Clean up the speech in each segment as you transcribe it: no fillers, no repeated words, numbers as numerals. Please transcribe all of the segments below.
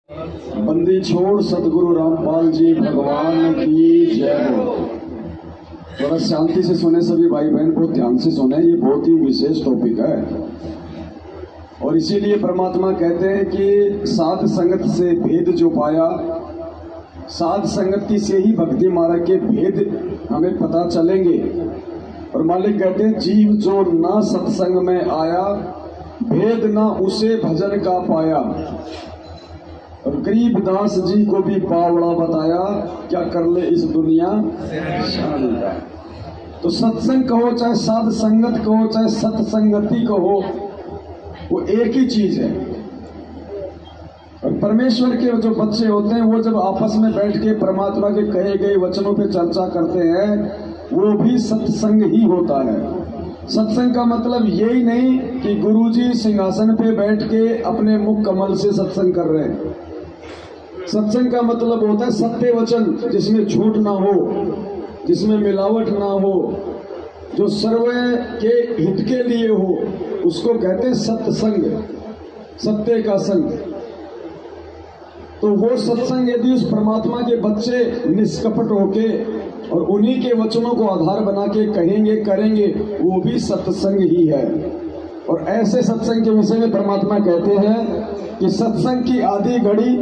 बंदी छोड़ सदगुरु रामपाल जी भगवान की जय हो। थोड़ा शांति से सुने सभी भाई बहन, बहुत ध्यान से सुने, ये बहुत ही विशेष टॉपिक है। और इसीलिए परमात्मा कहते हैं कि साध संगत से भेद जो पाया, साध संगति से ही भक्ति मार्ग के भेद हमें पता चलेंगे। और मालिक कहते हैं जीव जो ना सत्संग में आया, भेद ना उसे भजन का पाया। और गरीबदास जी को भी बावड़ा बताया, क्या कर ले इस दुनिया शान का। तो सत्संग कहो चाहे साध संगत कहो चाहे सत्संगति कहो, वो एक ही चीज है। और परमेश्वर के जो बच्चे होते हैं वो जब आपस में बैठ के परमात्मा के कहे गए वचनों पे चर्चा करते हैं, वो भी सत्संग ही होता है। सत्संग का मतलब यही नहीं कि गुरुजी सिंहासन पे बैठ के अपने मुख कमल से सत्संग कर रहे हैं। सत्संग का मतलब होता है सत्य वचन, जिसमें झूठ ना हो, जिसमें मिलावट ना हो, जो सर्व के हित के लिए हो, उसको कहते हैं सत्संग, सत्य का संग। तो वो सत्संग यदि उस परमात्मा के बच्चे निष्कपट होके और उन्हीं के वचनों को आधार बना के कहेंगे करेंगे, वो भी सत्संग ही है। और ऐसे सत्संग के विषय में परमात्मा कहते हैं कि सत्संग की आधी घड़ी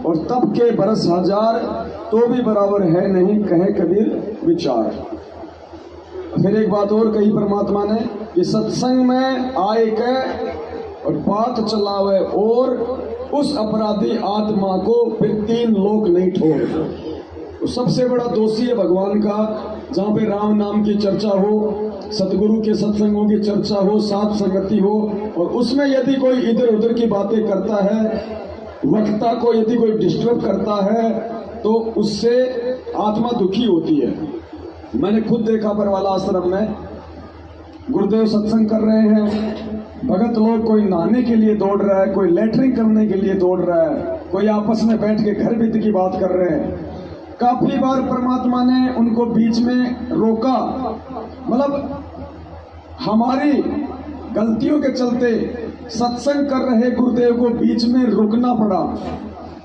और तब के बरस हजार, तो भी बराबर है नहीं कहे कबीर विचार। फिर एक बात और कही परमात्मा ने कि सत्संग में आए के और बात चलावे और उस अपराधी आत्मा को फिर 3 लोक नहीं छोड़। तो सबसे बड़ा दोषी है भगवान का, जहाँ पे राम नाम की चर्चा हो, सतगुरु के सत्संगों की चर्चा हो, साथ संगति हो, और उसमें यदि कोई इधर उधर की बातें करता है, वक्ता को यदि कोई डिस्टर्ब करता है, तो उससे आत्मा दुखी होती है। मैंने खुद देखा बरवाला आश्रम में गुरुदेव सत्संग कर रहे हैं, भगत लोग कोई नहाने के लिए दौड़ रहा है, कोई लेटरिंग करने के लिए दौड़ रहा है, कोई आपस में बैठ के घर बीत की बात कर रहे हैं। काफी बार परमात्मा ने उनको बीच में रोका, मतलब हमारी गलतियों के चलते सत्संग कर रहे गुरुदेव को बीच में रुकना पड़ा।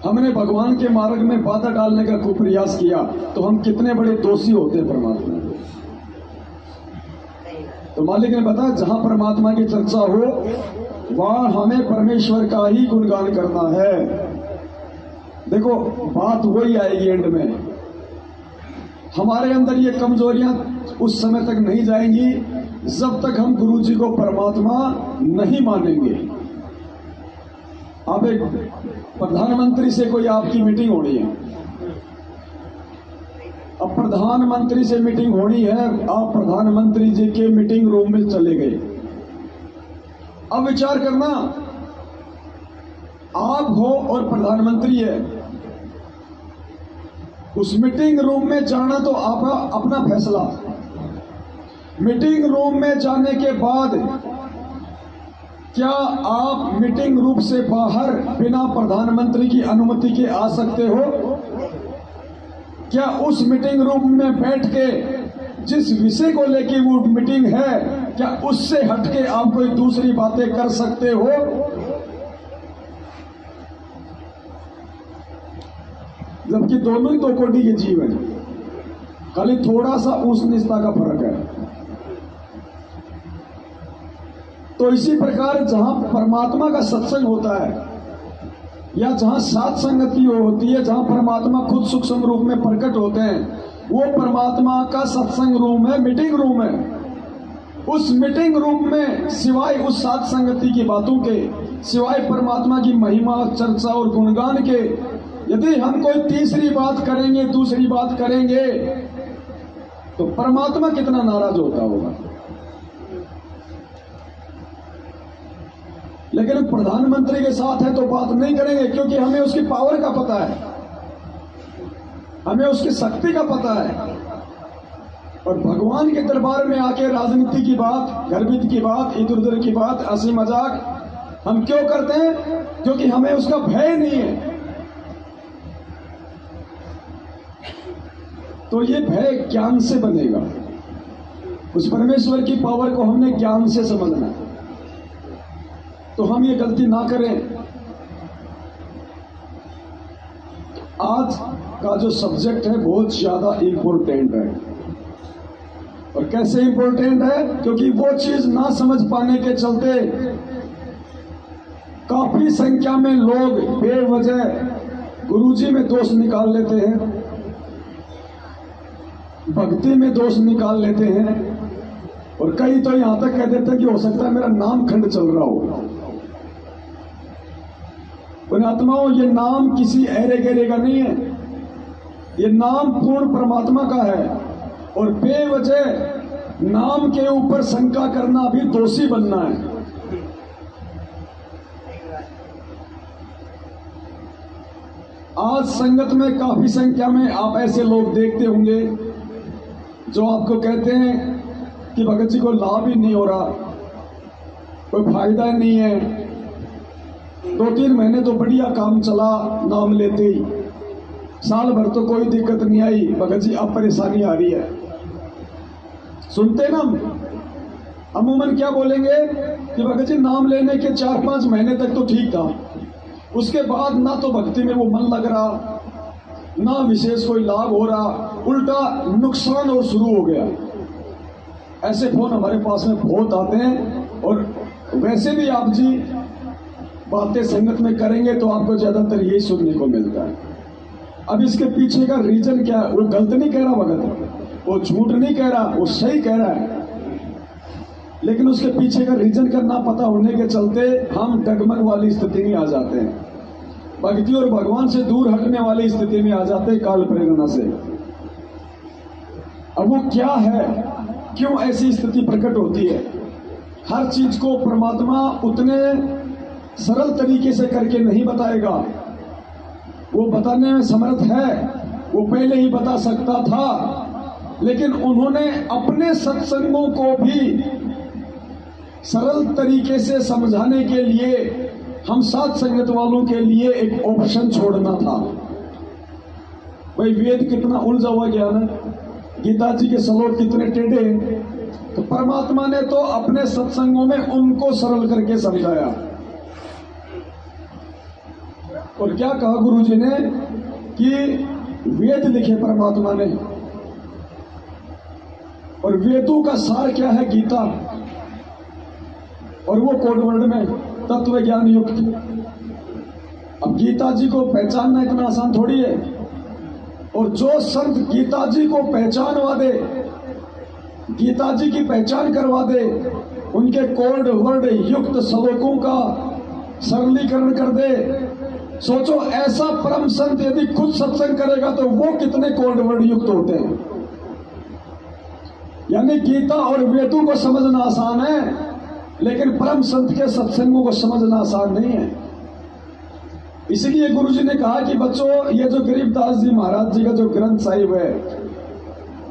हमने भगवान के मार्ग में बाधा डालने का खूब प्रयास किया, तो हम कितने बड़े दोषी होते हैं परमात्मा। तो मालिक ने बताया जहां परमात्मा की चर्चा हो वहां हमें परमेश्वर का ही गुणगान करना है। देखो बात वही आएगी एंड में, हमारे अंदर ये कमजोरियां उस समय तक नहीं जाएंगी जब तक हम गुरु जी को परमात्मा नहीं मानेंगे। अब एक प्रधानमंत्री से कोई आपकी मीटिंग होनी है, अब प्रधानमंत्री से मीटिंग होनी है, आप प्रधानमंत्री जी के मीटिंग रूम में चले गए। अब विचार करना, आप हो और प्रधानमंत्री है, उस मीटिंग रूम में जाना तो आपका अपना फैसला। मीटिंग रूम में जाने के बाद क्या आप मीटिंग रूम से बाहर बिना प्रधानमंत्री की अनुमति के आ सकते हो? क्या उस मीटिंग रूम में बैठ के जिस विषय को लेके वो मीटिंग है, क्या उससे हटके आप कोई दूसरी बातें कर सकते हो? जबकि दोनों ही 2 कोटि के जीव हैं, खाली थोड़ा सा उस निष्ठा का फर्क है। तो इसी प्रकार जहां परमात्मा का सत्संग होता है या जहां साथ संगति होती है, जहां परमात्मा खुद सूक्ष्म रूप में प्रकट होते हैं, वो परमात्मा का सत्संग रूम है, मीटिंग रूम है। उस मीटिंग रूम में सिवाय उस साथ संगति की बातों के, सिवाय परमात्मा की महिमा चर्चा और गुणगान के, यदि हम कोई तीसरी बात करेंगे, दूसरी बात करेंगे, तो परमात्मा कितना नाराज होता होगा। लेकिन प्रधानमंत्री के साथ है तो बात नहीं करेंगे, क्योंकि हमें उसकी पावर का पता है, हमें उसकी शक्ति का पता है। और भगवान के दरबार में आके राजनीति की बात, गर्भित की बात, इधर उधर की बात, हंसी मजाक हम क्यों करते हैं? क्योंकि हमें उसका भय नहीं है। तो ये भय ज्ञान से बनेगा। उस परमेश्वर की पावर को हमने ज्ञान से समझना है। तो हम ये गलती ना करें आज का जो सब्जेक्ट है बहुत ज्यादा इंपॉर्टेंट है। और कैसे इंपॉर्टेंट है? क्योंकि वो चीज ना समझ पाने के चलते काफी संख्या में लोग बेवजह गुरुजी में दोष निकाल लेते हैं, भक्ति में दोष निकाल लेते हैं, और कई तो यहां तक कह देते हैं कि हो सकता है मेरा नाम खंड चल रहा हो। पुण्यात्माओं, ये नाम किसी ऐरे गहरे का नहीं है, ये नाम पूर्ण परमात्मा का है। और बेवजह नाम के ऊपर शंका करना भी दोषी बनना है। आज संगत में काफी संख्या में आप ऐसे लोग देखते होंगे जो आपको कहते हैं कि भगत जी को लाभ ही नहीं हो रहा, कोई फायदा नहीं है, 2-3 महीने तो बढ़िया काम चला नाम लेते ही, साल भर तो कोई दिक्कत नहीं आई, भगत जी अब परेशानी आ रही है। सुनते ना अमूमन क्या बोलेंगे कि भगत जी नाम लेने के 4-5 महीने तक तो ठीक था, उसके बाद ना तो भक्ति में वो मन लग रहा, ना विशेष कोई लाभ हो रहा, उल्टा नुकसान और शुरू हो गया। ऐसे फोन हमारे पास में बहुत आते हैं। और वैसे भी आप जी बातें संगत में करेंगे तो आपको ज्यादातर यही सुनने को मिलता है। अब इसके पीछे का रीजन क्या है? वो गलत नहीं कह रहा भगत, वो झूठ नहीं कह रहा, वो सही कह रहा है, लेकिन उसके पीछे का रीजन का ना पता होने के चलते हम डगमग वाली स्थिति में आ जाते हैं, भक्ति और भगवान से दूर हटने वाली स्थिति में आ जाते हैं काल प्रेरणा से। अब वो क्या है, क्यों ऐसी स्थिति प्रकट होती है? हर चीज को परमात्मा उतने सरल तरीके से करके नहीं बताएगा, वो बताने में समर्थ है, वो पहले ही बता सकता था, लेकिन उन्होंने अपने सत्संगों को भी सरल तरीके से समझाने के लिए हम साथ संगत वालों के लिए एक ऑप्शन छोड़ना था। भाई वेद कितना उलझा हुआ ज्ञान है, गीता जी के श्लोक कितने टेढ़े हैं, तो परमात्मा ने तो अपने सत्संगों में उनको सरल करके समझाया। और क्या कहा गुरु जी ने कि वेद लिखे परमात्मा ने, और वेदों का सार क्या है? गीता, और वो कोड वर्ड में तत्व ज्ञान युक्त। अब गीता जी को पहचानना इतना आसान थोड़ी है, और जो संत गीता जी को पहचानवा दे, गीता जी की पहचान करवा दे, उनके कोड वर्ड युक्त श्लोकों का सरलीकरण कर दे, सोचो ऐसा परम संत यदि खुद सत्संग करेगा तो वो कितने कोड वर्ड युक्त होते हैं। यानी गीता और वेदों को समझना आसान है, लेकिन परम संत के सत्संगों को समझना आसान नहीं है। इसलिए गुरु जी ने कहा कि बच्चों, ये जो गरीबदास जी महाराज जी का जो ग्रंथ साहिब है,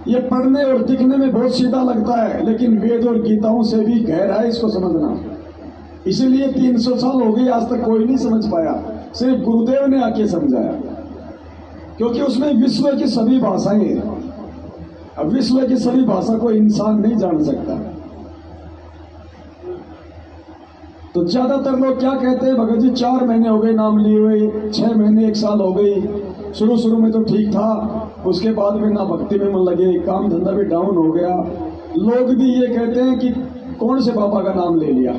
ये पढ़ने और दिखने में बहुत सीधा लगता है, लेकिन वेद और गीताओं से भी गहरा है इसको समझना। इसीलिए 300 साल हो गए, आज तक कोई नहीं समझ पाया, सिर्फ गुरुदेव ने आके समझाया, क्योंकि उसमें विश्व की सभी भाषाएं हैं। अब विश्व की सभी भाषा को इंसान नहीं जान सकता। तो ज्यादातर लोग क्या कहते हैं, भगत जी 4 महीने हो गए नाम लिए हुए, 6 महीने 1 साल हो गई, शुरू में तो ठीक था, उसके बाद में ना भक्ति में मन लगे, काम धंधा भी डाउन हो गया। लोग भी ये कहते हैं कि कौन से बाबा का नाम ले लिया,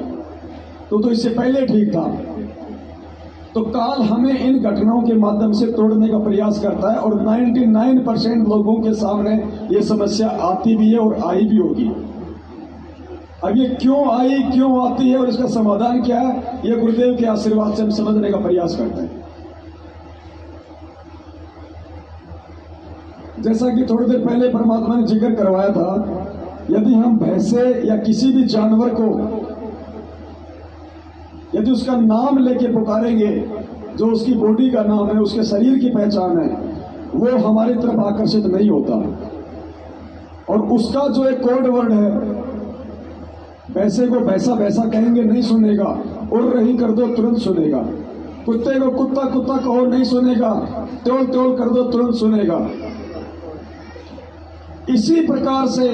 तो इससे पहले ठीक था। तो काल हमें इन घटनाओं के माध्यम से तोड़ने का प्रयास करता है, और 99% लोगों के सामने ये समस्या आती भी है और आई भी होगी। अब ये क्यों आई, क्यों आती है और इसका समाधान क्या है, ये गुरुदेव के आशीर्वाद से हम समझने का प्रयास करते हैं। जैसा कि थोड़ी देर पहले परमात्मा ने जिक्र करवाया था, यदि हम भैंसे या किसी भी जानवर को यदि उसका नाम लेके पुकारेंगे, जो उसकी बॉडी का नाम है, उसके शरीर की पहचान है, वो हमारी तरफ आकर्षित नहीं होता। और उसका जो एक कोड वर्ड है, भैंसे को भैंसा भैंसा कहेंगे नहीं सुनेगा, उड़ रही कर दो तुरंत सुनेगा, कुत्ते को कुत्ता कुत्ता कहो नहीं सुनेगा, त्योल त्योल कर दो तुरंत सुनेगा। इसी प्रकार से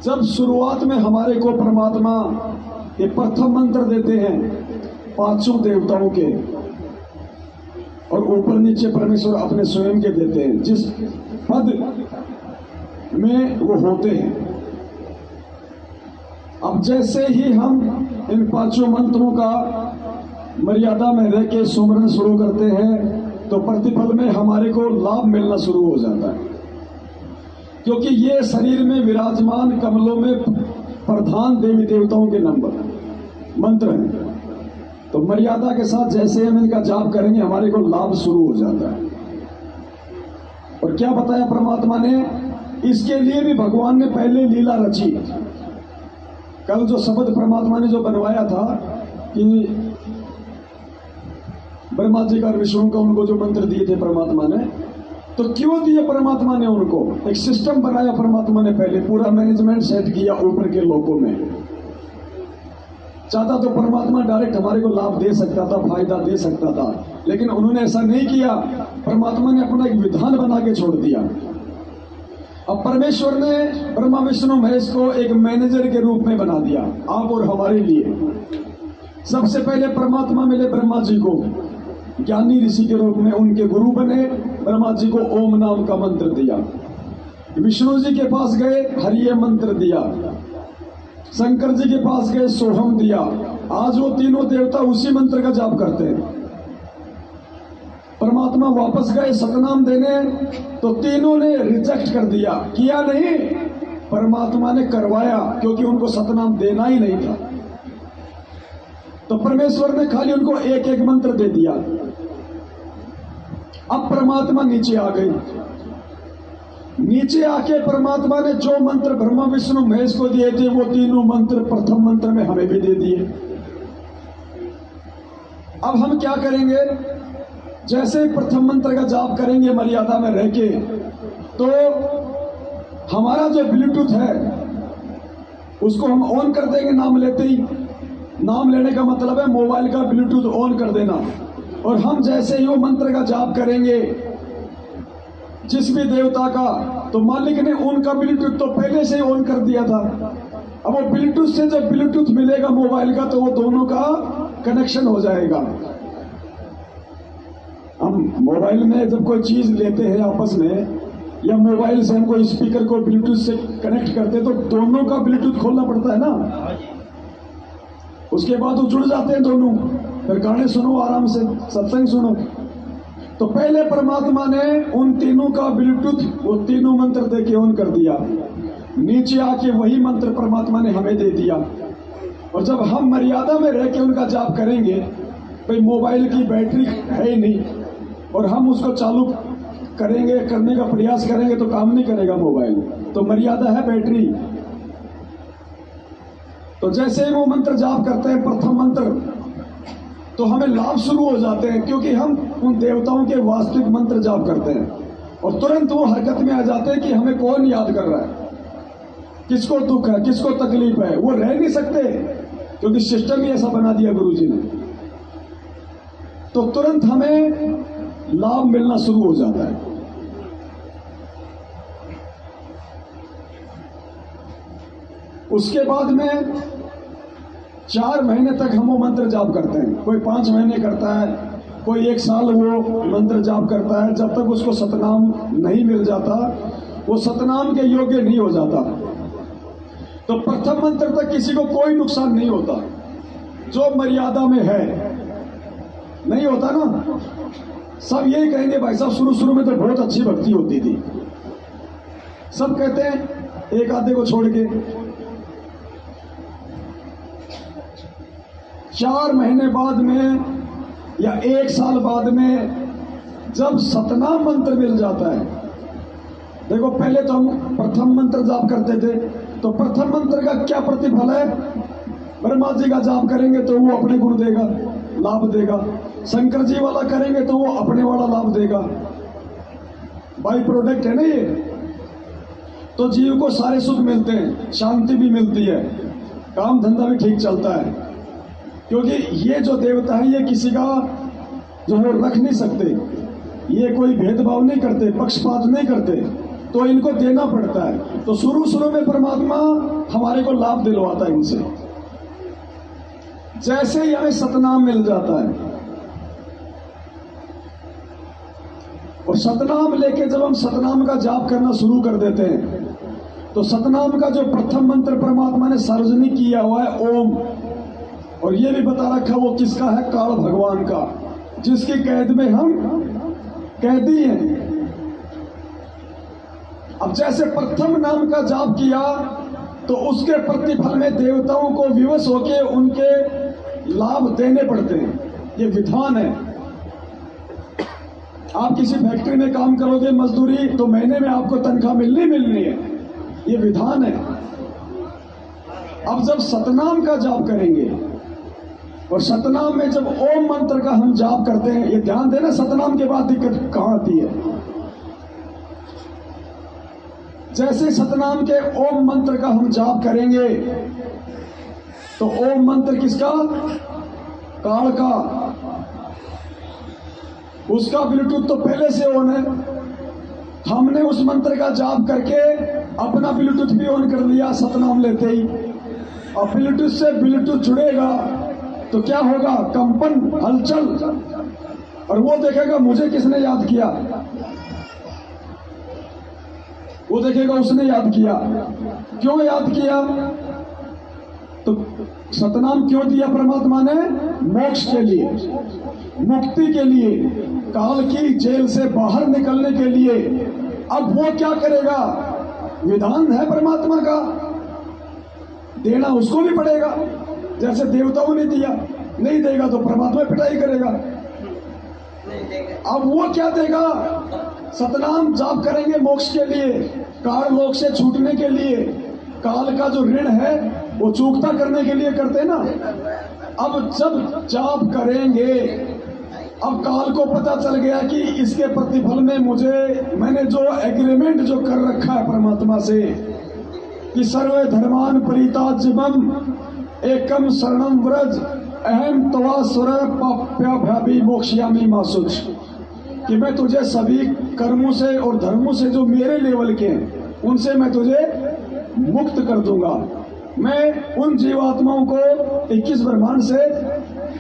जब शुरुआत में हमारे को परमात्मा ये प्रथम मंत्र देते हैं 5 देवताओं के, और ऊपर नीचे परमेश्वर अपने स्वयं के देते हैं जिस पद में वो होते हैं। अब जैसे ही हम इन पांचों मंत्रों का मर्यादा में रह के सुमरन शुरू करते हैं तो प्रतिफल में हमारे को लाभ मिलना शुरू हो जाता है, क्योंकि ये शरीर में विराजमान कमलों में प्रधान देवी देवताओं के नंबर मंत्र हैं। तो मर्यादा के साथ जैसे हम इनका जाप करेंगे हमारे को लाभ शुरू हो जाता है। और क्या बताया परमात्मा ने, इसके लिए भी भगवान ने पहले लीला रची। कल जो शब्द परमात्मा ने जो बनवाया था कि ब्रह्मा जी का और विष्णु का उनको जो मंत्र दिए थे परमात्मा ने, तो क्यों दिए परमात्मा ने उनको? एक सिस्टम बनाया परमात्मा ने, पहले पूरा मैनेजमेंट सेट किया ऊपर के लोगों में। चाहता तो परमात्मा डायरेक्ट हमारे को लाभ दे सकता था, फायदा दे सकता था, लेकिन उन्होंने ऐसा नहीं किया। परमात्मा ने अपना एक विधान बना के छोड़ दिया। अब परमेश्वर ने ब्रह्मा विष्णु महेश को एक मैनेजर के रूप में बना दिया, आप और हमारे लिए। सबसे पहले परमात्मा मिले ब्रह्मा जी को ज्ञानी ऋषि के रूप में, उनके गुरु बने। ब्रह्मा जी को ओम नाम का मंत्र दिया। विष्णु जी के पास गए, हरिये मंत्र दिया। शंकर जी के पास गए, सोहम दिया। आज वो तीनों देवता उसी मंत्र का जाप करते हैं। परमात्मा वापस गए सतनाम देने, तो तीनों ने रिजेक्ट कर दिया, किया नहीं, परमात्मा ने करवाया, क्योंकि उनको सतनाम देना ही नहीं था। तो परमेश्वर ने खाली उनको एक एक मंत्र दे दिया। अब परमात्मा नीचे आ गई। नीचे आके परमात्मा ने जो मंत्र ब्रह्मा विष्णु महेश को दिए थे वो तीनों मंत्र प्रथम मंत्र में हमें भी दे दिए। अब हम क्या करेंगे? जैसे प्रथम मंत्र का जाप करेंगे मर्यादा में रह के, तो हमारा जो ब्लूटूथ है उसको हम ऑन कर देंगे नाम लेते ही। नाम लेने का मतलब है मोबाइल का ब्लूटूथ ऑन कर देना। और हम जैसे ही वो मंत्र का जाप करेंगे जिस भी देवता का, तो मालिक ने उनका ब्लूटूथ तो पहले से ही ऑन कर दिया था। अब वो ब्लूटूथ से जब ब्लूटूथ मिलेगा मोबाइल का, तो वो दोनों का कनेक्शन हो जाएगा। हम मोबाइल में जब कोई चीज लेते हैं आपस में, या मोबाइल से हम कोई स्पीकर को ब्लूटूथ से कनेक्ट करते हैं, तो दोनों का ब्लूटूथ खोलना पड़ता है ना। उसके बाद वो जुड़ जाते हैं दोनों, फिर गाने सुनो, आराम से सत्संग सुनो। तो पहले परमात्मा ने उन तीनों का ब्लूटूथ वो तीनों मंत्र दे के ऑन कर दिया। नीचे आके वही मंत्र परमात्मा ने हमें दे दिया। और जब हम मर्यादा में रह के उनका जाप करेंगे, भाई मोबाइल की बैटरी है ही नहीं, और हम उसको चालू करेंगे, करने का प्रयास करेंगे, तो काम नहीं करेगा मोबाइल। तो मर्यादा है बैटरी। तो जैसे ही वो मंत्र जाप करते हैं प्रथम मंत्र, तो हमें लाभ शुरू हो जाते हैं, क्योंकि हम उन देवताओं के वास्तविक मंत्र जाप करते हैं। और तुरंत वो हरकत में आ जाते हैं कि हमें कौन याद कर रहा है, किसको दुख है, किसको तकलीफ है। वो रह नहीं सकते, क्योंकि सिस्टम ही ऐसा बना दिया गुरु जी ने। तो तुरंत हमें लाभ मिलना शुरू हो जाता है। उसके बाद में 4 महीने तक हम वो मंत्र जाप करते हैं। कोई 5 महीने करता है, कोई 1 साल वो मंत्र जाप करता है। जब तक उसको सतनाम नहीं मिल जाता, वो सतनाम के योग्य नहीं हो जाता। तो प्रथम मंत्र तक किसी को कोई नुकसान नहीं होता, जो मर्यादा में है। नहीं होता ना। सब यही कहेंगे भाई साहब शुरू शुरू में तो बहुत अच्छी भक्ति होती थी, सब कहते हैं, एक आधे को छोड़ के। 4 महीने बाद में या 1 साल बाद में जब सतनाम मंत्र मिल जाता है, देखो पहले तो हम प्रथम मंत्र जाप करते थे, तो प्रथम मंत्र का क्या प्रतिफल है? ब्रह्मा जी का जाप करेंगे तो वो अपने गुण देगा, लाभ देगा। शंकर जी वाला करेंगे तो वो अपने वाला लाभ देगा। बाई प्रोडक्ट है ना ये। तो जीव को सारे सुख मिलते हैं, शांति भी मिलती है, काम धंधा भी ठीक चलता है। क्योंकि ये जो देवता है, ये किसी का जो है रख नहीं सकते, ये कोई भेदभाव नहीं करते, पक्षपात नहीं करते, तो इनको देना पड़ता है। तो शुरू शुरू में परमात्मा हमारे को लाभ दिलवाता है इनसे। जैसे ही हमें सतनाम मिल जाता है, और सतनाम लेके जब हम सतनाम का जाप करना शुरू कर देते हैं तो सतनाम का जो प्रथम मंत्र परमात्मा ने सार्वजनिक किया हुआ है ओम, और ये भी बता रखा वो किसका है, काल भगवान का, जिसकी कैद में हम कैदी हैं। अब जैसे प्रथम नाम का जाप किया तो उसके प्रतिफल में देवताओं को विवश होके उनके लाभ देने पड़ते हैं, ये विधान है। आप किसी फैक्ट्री में काम करोगे मजदूरी, तो महीने में आपको तनख्वाह मिलनी है, ये विधान है। अब जब सतनाम का जाप करेंगे और सतनाम में जब ओम मंत्र का हम जाप करते हैं, ये ध्यान देना सतनाम के बाद दिक्कत कहां आती है। जैसे सतनाम के ओम मंत्र का हम जाप करेंगे तो ओम मंत्र किसका, काल का, उसका ब्लूटूथ तो पहले से ऑन है। हमने उस मंत्र का जाप करके अपना ब्लूटूथ भी ऑन कर लिया सतनाम लेते ही। और ब्लूटूथ से ब्लूटूथ जुड़ेगा तो क्या होगा, कंपन, हलचल, और वो देखेगा मुझे किसने याद किया, वो देखेगा उसने याद किया। क्यों याद किया, तो सतनाम क्यों दिया परमात्मा ने, मोक्ष के लिए, मुक्ति के लिए, काल की जेल से बाहर निकलने के लिए। अब वो क्या करेगा, विधान है परमात्मा का, देना उसको भी पड़ेगा। जैसे देवताओं ने दिया, नहीं देगा तो परमात्मा पिटाई करेगा। अब वो क्या देगा, सतनाम जाप करेंगे मोक्ष के लिए, काल लोक से छूटने के लिए, काल का जो ऋण है वो चूकता करने के लिए करते हैं ना। अब जब जाप करेंगे, अब काल को पता चल गया कि इसके प्रतिफल में मैंने जो एग्रीमेंट जो कर रखा है परमात्मा से कि सर्वे धर्मान परित्याज्यम एकम शरणम व्रज अहम तवा सुर पाप्याभ्याभि मोक्ष्यामि मा शुच, कि मैं तुझे सभी कर्मों से और धर्मों से जो मेरे लेवल के हैं उनसे मैं तुझे मुक्त कर दूंगा। मैं उन जीवात्माओं को 21 ब्रह्मांड से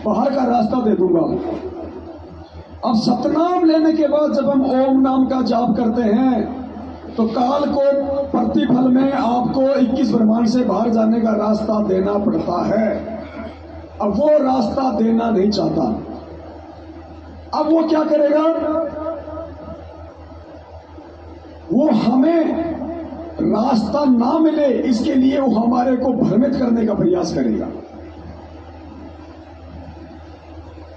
बाहर का रास्ता दे दूंगा। अब सतनाम लेने के बाद जब हम ओम नाम का जाप करते हैं तो काल को प्रतिफल में आपको 21 ब्रह्मांड से बाहर जाने का रास्ता देना पड़ता है। अब वो रास्ता देना नहीं चाहता। अब वो क्या करेगा, वो हमें रास्ता ना मिले इसके लिए वो हमारे को भ्रमित करने का प्रयास करेगा।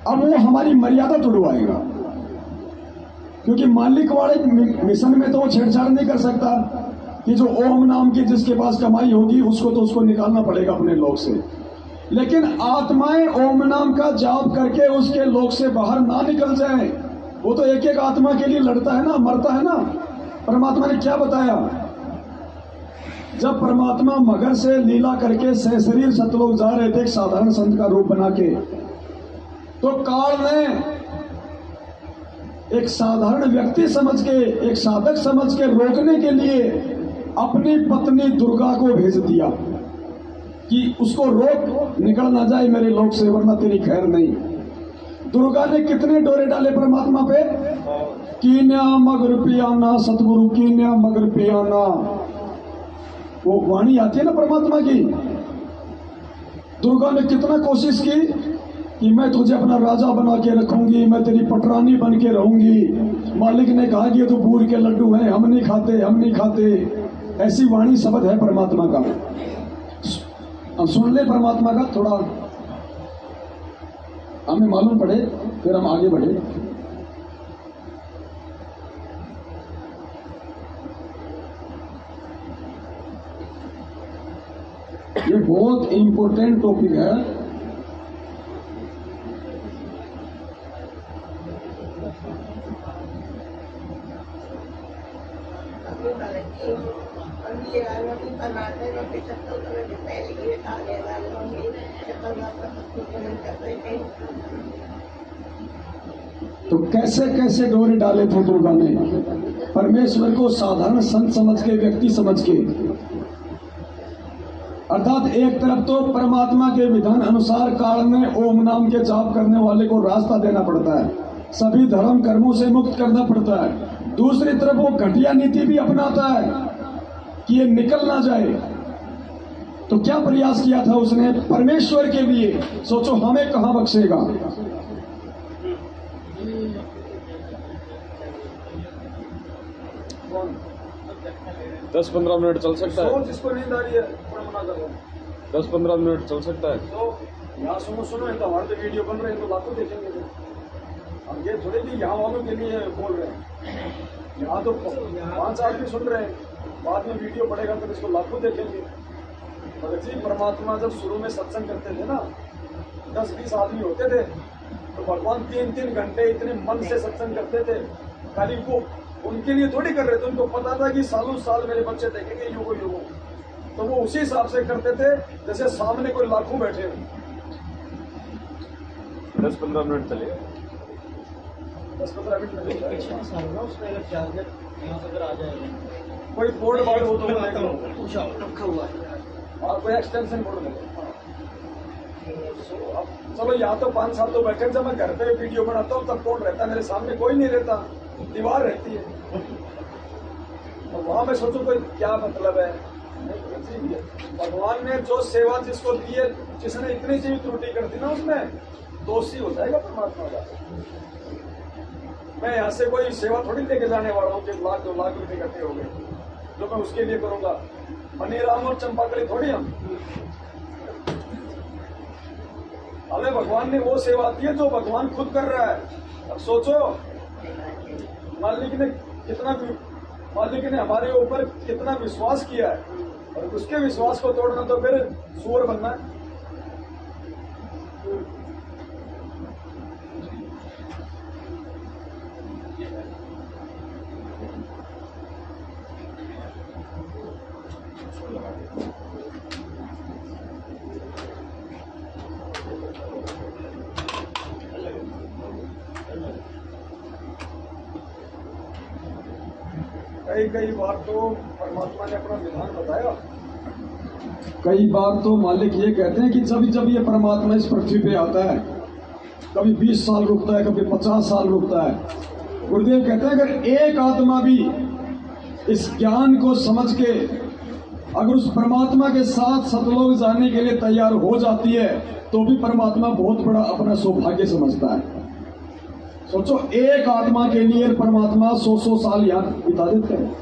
अब वो हमारी मर्यादा तोड़वाएगा, क्योंकि मालिक वाले मिशन में तो वो छेड़छाड़ नहीं कर सकता कि जो ओम नाम की जिसके पास कमाई होगी उसको निकालना पड़ेगा अपने लोक से। लेकिन आत्माएं ओम नाम का जाप करके उसके लोक से बाहर ना निकल जाएं, वो तो एक एक आत्मा के लिए लड़ता है ना, मरता है ना। परमात्मा ने क्या बताया, जब परमात्मा मगर से लीला करके सहशरीर सतलोक जा रहे थे एक साधारण संत का रूप बना के, तो काल ने एक साधारण व्यक्ति समझ के, एक साधक समझ के रोकने के लिए अपनी पत्नी दुर्गा को भेज दिया कि उसको रोक, निकल ना जाए मेरे लोक से वरना तेरी खैर नहीं। दुर्गा ने कितने डोरे डाले परमात्मा पे, कीन्या मगर पियाना, सतगुरु कीन्या मगर पियाना, वो वाणी आती है ना परमात्मा की। दुर्गा ने कितना कोशिश की कि मैं तुझे अपना राजा बना के रखूंगी, मैं तेरी पटरानी बन के रहूंगी। मालिक ने कहा कि ये तो बूर के लड्डू हैं, हम नहीं खाते, हम नहीं खाते। ऐसी वाणी शब्द है परमात्मा का। हम सुन ले परमात्मा का, थोड़ा हमें मालूम पड़े फिर हम आगे बढ़े। ये बहुत इंपॉर्टेंट टॉपिक है। तो कैसे कैसे डोरे डाले थे दुर्गा ने परमेश्वर को साधारण संत समझ के, व्यक्ति समझ के। अर्थात एक तरफ तो परमात्मा के विधान अनुसार काल में ओम नाम के जाप करने वाले को रास्ता देना पड़ता है, सभी धर्म कर्मों से मुक्त करना पड़ता है। दूसरी तरफ वो घटिया नीति भी अपनाता है कि ये निकल ना जाए। तो क्या प्रयास किया था उसने परमेश्वर के लिए, सोचो हमें कहां बख्शेगा। दस 15 मिनट चल सकता है। जिसको नींद आ रही है 10-15 मिनट चल सकता है। तो यहाँ सुनो तो हमारे तो वीडियो बन रहे हैं तो लाखों देखेंगे। अब ये थोड़े कि यहाँ वालों के लिए बोल रहे हैं, यहाँ तो 5 आदमी सुन रहे हैं, बाद में वीडियो पड़ेगा तो इसको लाखों देखेंगे। भगत जी परमात्मा जब शुरू में सत्संग करते थे ना, 10-20 आदमी होते थे, तो भगवान 3-3 घंटे इतने मन से सत्संग करते थे। खाली वो उनके लिए थोड़ी कर रहे थे, उनको पता था कि सालों साल मेरे बच्चे देखेंगे युगो युगो, तो वो उसी हिसाब से करते थे जैसे सामने कोई लाखों बैठे हो। 10-15 मिनट चलेगा। 10-15 मिनट लगेगा। कोई बोर्ड वार्ड हो तो रखा हुआ है और कोई एक्सटेंशन बोर्ड लगे। चलो यहाँ तो 5 साल तो बैठे, जब मैं घर पे वीडियो बनाता हूँ तब कौन रहता, मेरे सामने कोई नहीं रहता, दीवार रहती है। और वहां में सोचो कोई क्या मतलब है। भगवान ने जो सेवा जिसको दी है, जिसने इतनी सी भी त्रुटि कर दी ना, उसमें दोषी हो जाएगा परमात्मा का। मैं यहाँ से कोई सेवा थोड़ी लेके जाने वाला हूँ कि 1 लाख 2 लाख रुपए इकट्ठे हो गए जो मैं उसके लिए करूंगा। मनीराम और चंपाकली थोड़ी हम। हमें भगवान ने वो सेवा दी है जो भगवान खुद कर रहा है। अब सोचो मालिक ने हमारे ऊपर कितना विश्वास किया है, और उसके विश्वास को तोड़ना तो फिर सुअर बनना है। कई बार तो परमात्मा ने अपना विधान बताया। कई बार तो मालिक ये कहते हैं कि जब ये परमात्मा इस पृथ्वी पे आता है, कभी 20 साल रुकता है, कभी 50 साल रुकता है। गुरुदेव कहते हैं अगर एक आत्मा भी इस ज्ञान को समझ के अगर उस परमात्मा के साथ सतलोक जाने के लिए तैयार हो जाती है, तो भी परमात्मा बहुत बड़ा अपना सौभाग्य समझता है। सोचो एक आत्मा के लिए परमात्मा 100 साल यहाँ बिता देते हैं,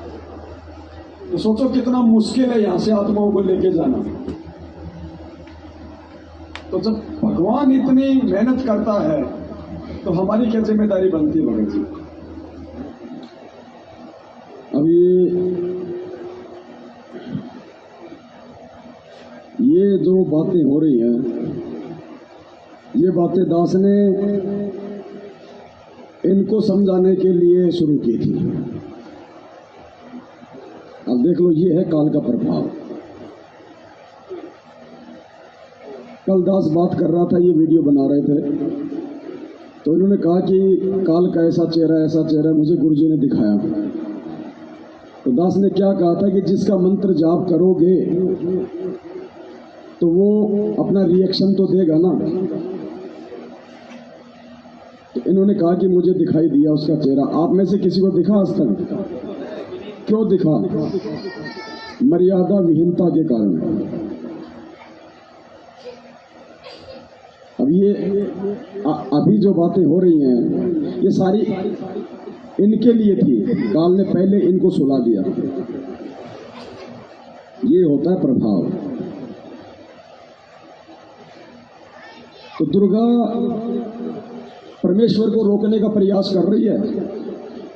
तो सोचो कितना मुश्किल है यहाँ से आत्माओं को लेके जाना। तो जब भगवान इतनी मेहनत करता है तो हमारी क्या जिम्मेदारी बनती है भगत जी। अब ये जो बातें हो रही हैं, ये बातें दास ने इनको समझाने के लिए शुरू की थी। अब देख लो, ये है काल का प्रभाव। कल दास बात कर रहा था, ये वीडियो बना रहे थे, तो इन्होंने कहा कि काल का ऐसा चेहरा मुझे गुरुजी ने दिखाया। तो दास ने क्या कहा था कि जिसका मंत्र जाप करोगे तो वो अपना रिएक्शन तो देगा ना। तो इन्होंने कहा कि मुझे दिखाई दिया उसका चेहरा। आप में से किसी को दिखा आज तक? क्यों दिखा? मर्यादा विहीनता के कारण। अब ये अभी जो बातें हो रही हैं, ये सारी इनके लिए थी। काल ने पहले इनको सुला दिया। ये होता है प्रभाव। तो दुर्गा परमेश्वर को रोकने का प्रयास कर रही है,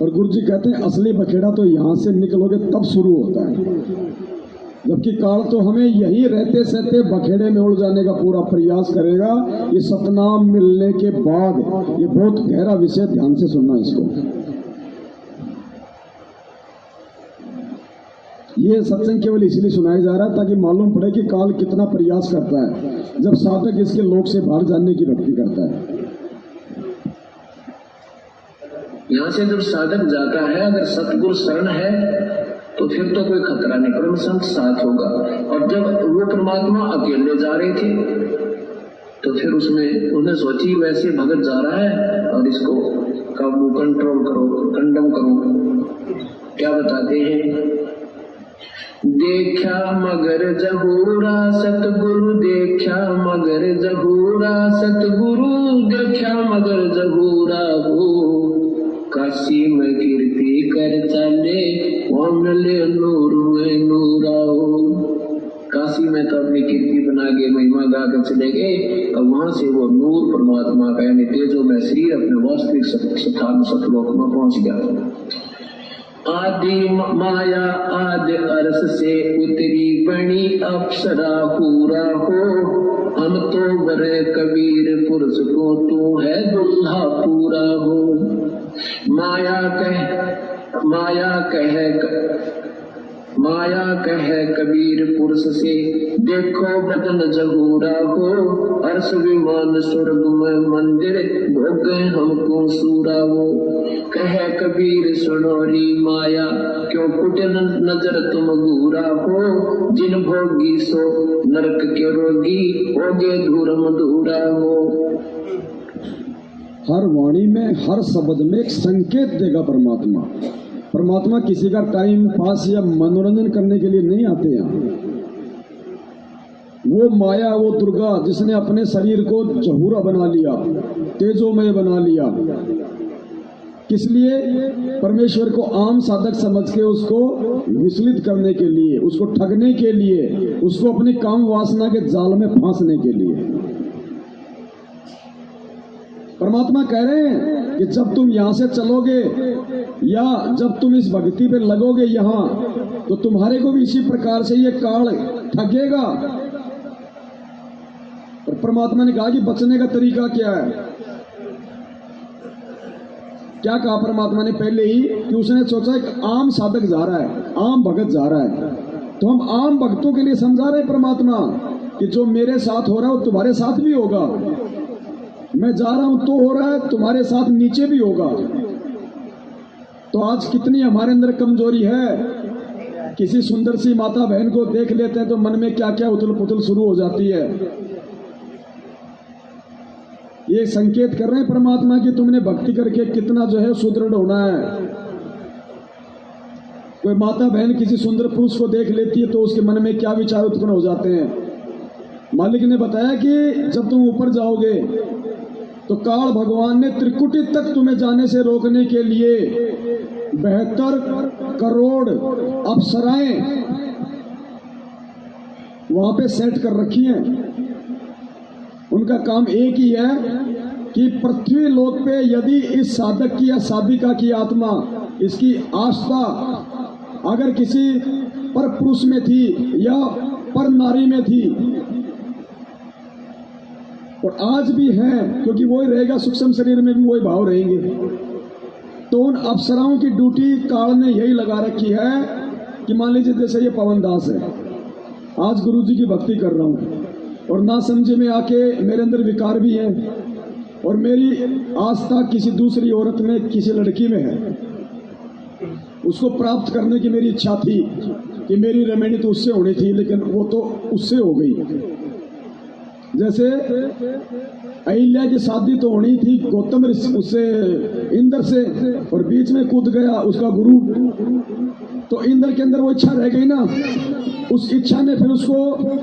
और गुरुजी कहते हैं असली बखेड़ा तो यहां से निकलोगे तब शुरू होता है, जबकि काल तो हमें यही रहते सहते बखेड़े में उड़ जाने का पूरा प्रयास करेगा। ये सतनाम मिलने के बाद, ये बहुत गहरा विषय, ध्यान से सुनना इसको। ये सत्संग केवल इसलिए सुनाया जा रहा है ताकि मालूम पड़े कि काल कितना प्रयास करता है जब साधक इसके लोक से बाहर जाने की भक्ति करता है। यहाँ से जब साधक जाता है, अगर सतगुरु शरण है तो फिर तो कोई खतरा नहीं, परम संत साथ होगा। और जब वो परमात्मा अकेले जा रहे थे तो फिर उसमें उन्हें सोची वैसे भगत जा रहा है और इसको काबू कंट्रोल करो, कंडम करो। क्या बताते हैं? देखा मगर जहूरा सतगुरु, देखा मगर जहूरा सतगुरु, देखा मगर जहूरा हो। काशी में कीर्ति कर चले, वहाँ ले नूर में नूरा हो। काशी में तो अपनी कीर्ति बना के महिमा गा कर चले गए, और वहां से वो नूर परमात्मा का यानी तेजो में शरीर अपने वास्तविक स्थान सतलोक में पहुंच गया। आदि माया आदि अरस से उतरी बनी अप्सरा पूरा हो। हम तो बड़े कबीर पुरुष को, तू है दुल्हा पूरा हो। माया कहे कबीर पुरुष से, देखो बदन जहूरा हो। अर्श विमान स्वर्ग में मंदिर, भोगे हमको सूरा हो। कहे कबीर सुनोरी माया, क्यों कुटिल नजर तुम घूरा हो। जिन भोगी सो नरक के रोगी, होगे धूर मधुरा हो। हर वाणी में, हर शब्द में एक संकेत देगा परमात्मा। परमात्मा किसी का टाइम पास या मनोरंजन करने के लिए नहीं आते यहाँ। वो माया, वो दुर्गा जिसने अपने शरीर को जहूरा बना लिया, तेजोमय बना लिया, किस लिए? परमेश्वर को आम साधक समझ के उसको विचलित करने के लिए, उसको ठगने के लिए, उसको अपनी काम वासना के जाल में फांसने के लिए। परमात्मा कह रहे हैं कि जब तुम यहां से चलोगे या जब तुम इस भक्ति पे लगोगे यहां, तो तुम्हारे को भी इसी प्रकार से ये काल ठगेगा। और परमात्मा ने कहा कि बचने का तरीका क्या है? क्या कहा परमात्मा ने पहले ही? कि उसने सोचा एक आम साधक जा रहा है, आम भगत जा रहा है, तो हम आम भक्तों के लिए समझा रहे परमात्मा कि जो मेरे साथ हो रहा है वो तुम्हारे साथ भी होगा। मैं जा रहा हूं तो हो रहा है, तुम्हारे साथ नीचे भी होगा। तो आज कितनी हमारे अंदर कमजोरी है। किसी सुंदर सी माता बहन को देख लेते हैं तो मन में क्या क्या उथल पुथल शुरू हो जाती है। ये संकेत कर रहे हैं परमात्मा कि तुमने भक्ति करके कितना जो है सुदृढ़ होना है। कोई माता बहन किसी सुंदर पुरुष को देख लेती है तो उसके मन में क्या विचार उत्पन्न हो जाते हैं। मालिक ने बताया कि जब तुम ऊपर जाओगे तो काल भगवान ने त्रिकुटी तक तुम्हें जाने से रोकने के लिए 72 करोड़ अप्सराएं वहां पे सेट कर रखी हैं। उनका काम एक ही है कि पृथ्वी लोक पे यदि इस साधक की या साधिका की आत्मा, इसकी आस्था अगर किसी पर पुरुष में थी या पर नारी में थी, और आज भी है क्योंकि वही रहेगा, सूक्ष्म शरीर में भी वही भाव रहेंगे, तो उन अप्सराओं की ड्यूटी काल ने यही लगा रखी है कि मान लीजिए जैसे ये पवन दास है, आज गुरु जी की भक्ति कर रहा हूं और ना समझे में आके मेरे अंदर विकार भी है और मेरी आस्था किसी दूसरी औरत में, किसी लड़की में है, उसको प्राप्त करने की मेरी इच्छा थी कि मेरी रमणी तो उससे होनी थी, लेकिन वो तो उससे हो गई। जैसे अहिल्या की शादी तो होनी थी गौतम उससे, इंद्र से, और बीच में कूद गया उसका गुरु, तो इंद्र के अंदर वो इच्छा रह गई ना, उस इच्छा ने फिर उसको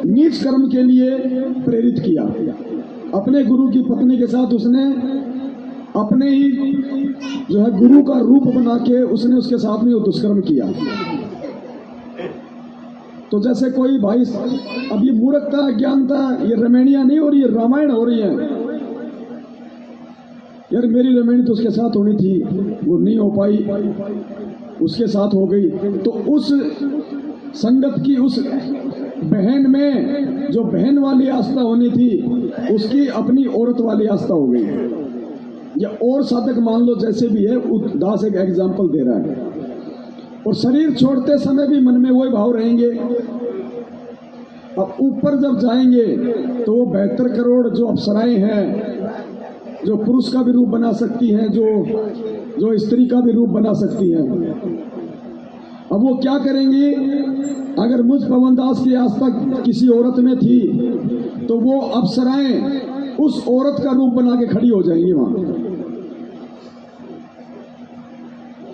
नीच कर्म के लिए प्रेरित किया। अपने गुरु की पत्नी के साथ उसने अपने ही जो है गुरु का रूप बना के उसने उसके साथ में वो दुष्कर्म किया। तो जैसे कोई भाई, अब ये मूर्खता, ज्ञानता, ये रमणियां नहीं हो रही है, रामायण हो रही है। यार मेरी रमणी तो उसके साथ होनी थी, वो नहीं हो पाई, उसके साथ हो गई, तो उस संगत की उस बहन में जो बहन वाली आस्था होनी थी उसकी अपनी औरत वाली आस्था हो गई। या और साधक मान लो जैसे भी है, दास एक एग्जाम्पल दे रहा है। और शरीर छोड़ते समय भी मन में वही भाव रहेंगे। अब ऊपर जब जाएंगे तो वो 72 करोड़ जो अप्सराएं हैं, जो पुरुष का भी रूप बना सकती हैं, जो स्त्री का भी रूप बना सकती हैं, अब वो क्या करेंगी? अगर मुझ पवनदास की आस्था किसी औरत में थी तो वो अप्सराएं उस औरत का रूप बना के खड़ी हो जाएंगी वहां।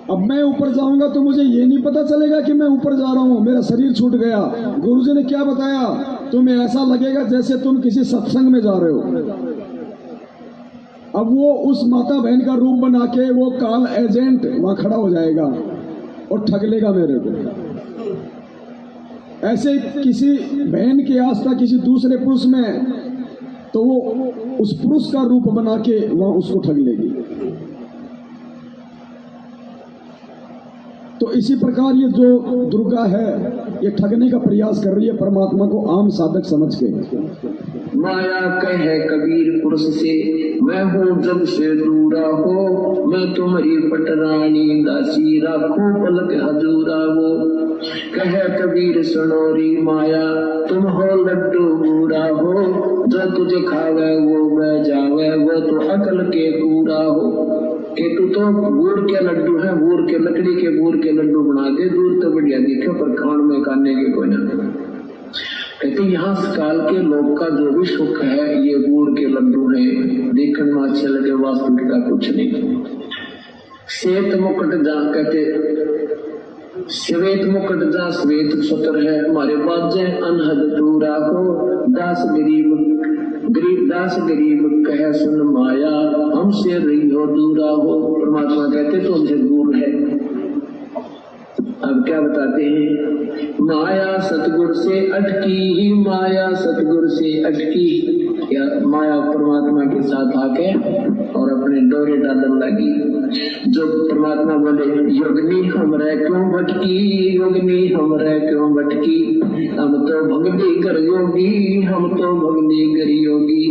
अब मैं ऊपर जाऊंगा तो मुझे ये नहीं पता चलेगा कि मैं ऊपर जा रहा हूं, मेरा शरीर छूट गया। गुरुजी ने क्या बताया, तुम्हें ऐसा लगेगा जैसे तुम किसी सत्संग में जा रहे हो। अब वो उस माता बहन का रूप बना के वो काल एजेंट वहां खड़ा हो जाएगा और ठग लेगा मेरे को। ऐसे किसी बहन की आस्था किसी दूसरे पुरुष में, तो वो उस पुरुष का रूप बना के वहां उसको ठग लेगी। तो इसी प्रकार ये जो दुर्गा है ये ठगने का प्रयास कर रही है परमात्मा को आम साधक समझ के। माया कहे कबीर पुरुष से, मैं हूँ जब से दूरा हो, मैं तुम्हारी पटरानी दासी राखूं पलक हजूरा हो। कहे कबीर सुनोरी माया, तुम हो लड्डू बूढ़ा हो, जो तुझे खावे वो बह जावे, वो तो अकल के कूड़ा हो। कि तू तो गुड़ के लड्डू है, गुड़ के लकड़ी के गुड़ के लड्डू बना दे, दूर तो बढ़िया दिखे पर खान में खाने के कोई ना। कहते यहाँ काल के लोग का जो भी सुख है ये गुड़ के लड्डू है, देखने में अच्छे लगे, वास्तविकता कुछ नहीं। श्वेत मुकुट जहाँ कहते श्वेत मुकुट जहाँ श्वेत सुतर है, हमारे बाजे अनहद दूरा हो, दास गरीब कहे सुन माया, हमसे रही हो दूरा हो। परमात्मा कहते तो हमसे दूर है। अब क्या बताते हैं, माया सतगुर से अटकी, माया सतगुर से अटकी। या माया परमात्मा के साथ आके और अपने डोरे डालने लगी। जो परमात्मा बोले योगनी हमरे क्यों भटकी, योगनी हमरे क्यों भटकी, हम तो भगनी कर योगी, हम तो भगनी कर योगी।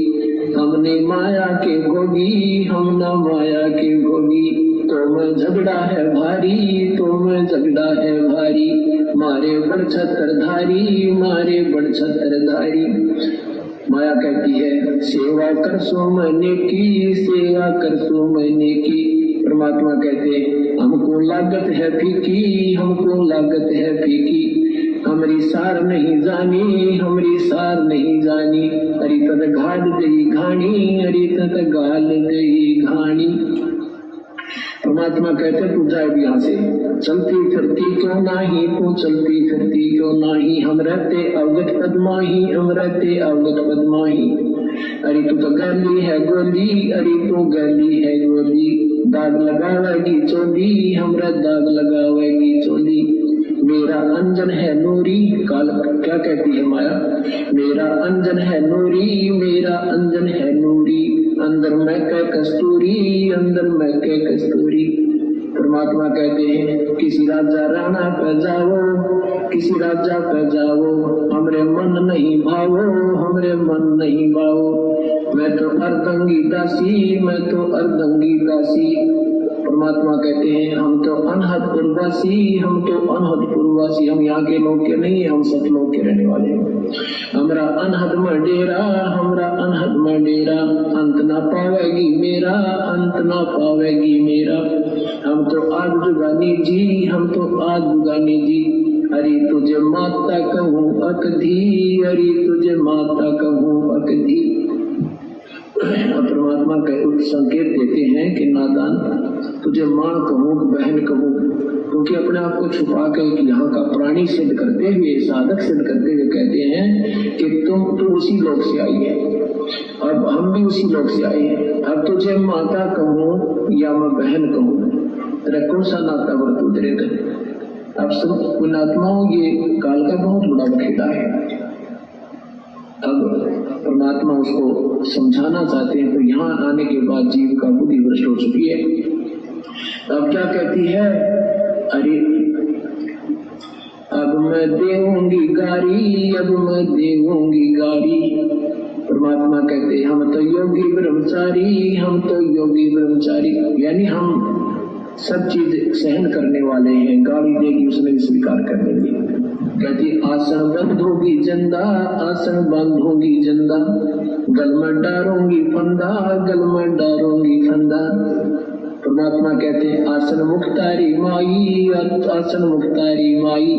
हमने माया के भोगी, हम न माया के भोगी। तो मैं झगड़ा है भारी, तो मैं झगड़ा है भारी, मारे बड़ छत्रधारी, मारे बड़ छत्रधारी। माया कहती है सेवा कर सो मैंने की, सेवा कर सो मैंने की। परमात्मा कहते हमको लागत है फीकी, हमको लागत है फीकी, हमारी सार नहीं जानी, हमारी सार नहीं जानी। अरे तद घाल गई घानी, अरे तद गाल गई घानी। परमात्मा कहते तू जाए भी यहाँ से, चलती फिरती क्यों नाही, तू चलती फिरती क्यों नाही, हम रहते अवगत पद्माही, हम रहते अवगत पद्माही। अरे तू तो गली है गोली, अरे तू गली है गोली, दाग लगावेगी चोली, हमरा दाग लगावेगी चोली। मेरा अंजन है नूरी, काल क्या कहती है माया, मेरा अंजन है नूरी, मेरा अंजन है नूरी, अंदर मैं कह कस्तूरी, अंदर मैं कह कस्तूरी। परमात्मा कहते हैं किसी राजा राणा पे जाओ, किसी राजा पे जाओ, हमरे मन नहीं भावो, हमरे मन नहीं भावो। मैं तो अर्धंगी दासी, मैं तो अर्धंगी दासी। परमात्मा कहते हैं हम तो अनहदपुरवासी, हम तो अनहदपुरवासी, हम यहाँ के लोग के नहीं, हम सतलोक के रहने वाले हैं। हमरा अनहद में डेरा, हमरा अनहद में डेरा, अंत ना पावेगी मेरा, अंत ना पावेगी मेरा। हम तो आग जुगानी जी, हम तो आग जुगानी जी। अरे तुझे माता कहूँ अकधी, अरे तुझे माता कहूँ अकधी। परमात्मा के संकेत देते हैं कि नादान तुझे माँ कहूँ बहन कहूँ, क्योंकि अपने आप को छुपा कर यहाँ का प्राणी सिद्ध करते हुए, साधक सिद्ध करते हुए कहते हैं कि तू उसी लोक से आई है, अब हम भी उसी लोक से आए हैं। अब तुझे माता कहूँ या मैं बहन कहूँ, तेरा कौन सा नाता बरतू तेरे तक। अब सब पुण्यात्माओं ये काल का बहुत बड़ा बखेड़ा है। अब परमात्मा उसको समझाना चाहते हैं, तो यहाँ आने के बाद जीव का बुद्धि भ्रष्ट हो चुकी है। अब क्या कहती है, अरे अब मैं देऊंगी गारी, अब मैं देऊंगी गारी। परमात्मा कहते हम तो योगी ब्रह्मचारी, हम तो योगी ब्रह्मचारी, यानी हम सब चीज सहन करने वाले हैं। गाली देगी उसने भी स्वीकार कर लेगी। कहती आसन बंधोगी जंदा, आसन बंधोगी जंदा, गल में डारूंगी फंदा, गल में डारूंगी फंदा। परमात्मा कहते हैं आसन मुख्तारी माई, आसन मुख्तारी माई,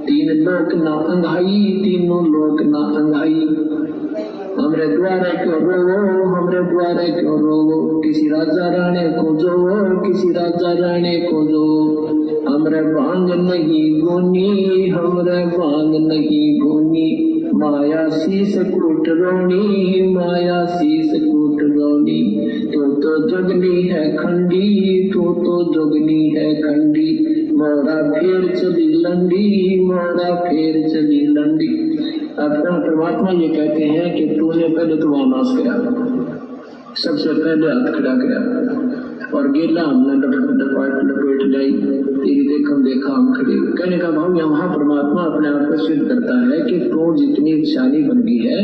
तीन लोक ना अंघाई, तीनों लोक ना अंघाई। हम हमरे द्वारे क्यों रोवो, हमरे द्वारे क्यों रोवो, किसी राजा राणे को जोवो, किसी राजा राणे को जो। हमरे भांग नहीं गोनी, हमरे भांग नहीं गोनी, माया शीस कूट रोनी, माया शीस कूट रोनी। तो जगनी है खंडी, तो जगनी है खंडी, मोरा फेर चली लंडी, मोरा फेर चली लंडी। अपना परमात्मा ये कहते हैं कि तूने पहले तो वहां नाश किया, सबसे पहले हाथ खड़ा किया और गेला हमने लपेट लाई, तेरी देखा हम खड़े। कहने का भाव यहाँ परमात्मा अपने आप को सिद्ध करता है कि तू जितनी शानी बन गई है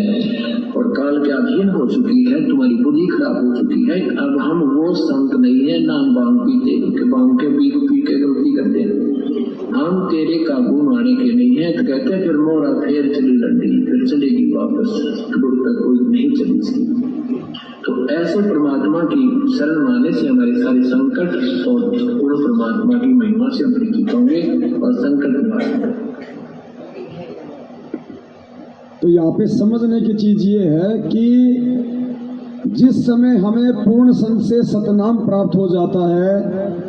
और काल के अधीन हो चुकी है, तुम्हारी बुद्धि खराब हो चुकी है। अब हम वो संत नहीं है, ना हम बांग पीते, बांग के पी के गलती करते हैं, हम तेरे काबू आने के नहीं है। तो कहते हैं फिर मोरा फेर चली लंडी, फिर चलेगी वापस, गुरु तक कोई नहीं चली। तो ऐसे परमात्मा की शरण माने से हमारे सारे संकट और गुरु परमात्मा की महिमा से हम परिचित होंगे और संकट निवारण। तो यहाँ पे समझने की चीज ये है कि जिस समय हमें पूर्ण संत से सतनाम प्राप्त हो जाता है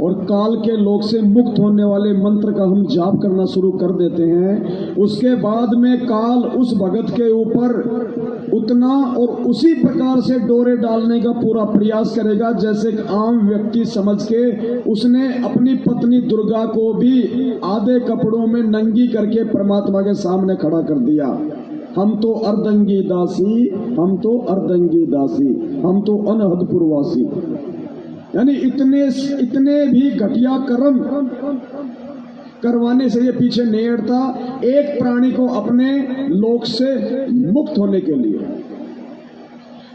और काल के लोक से मुक्त होने वाले मंत्र का हम जाप करना शुरू कर देते हैं, उसके बाद में काल उस भगत के ऊपर उतना और उसी प्रकार से डोरे डालने का पूरा प्रयास करेगा जैसे एक आम व्यक्ति समझ के उसने अपनी पत्नी दुर्गा को भी आधे कपड़ों में नंगी करके परमात्मा के सामने खड़ा कर दिया। हम तो अर्धंगी दासी, हम तो अर्धंगी दासी, हम तो अनहद पुरवासी। यानी इतने भी घटिया कर्म करवाने से ये पीछे नहीं हटता एक प्राणी को अपने लोक से मुक्त होने के लिए।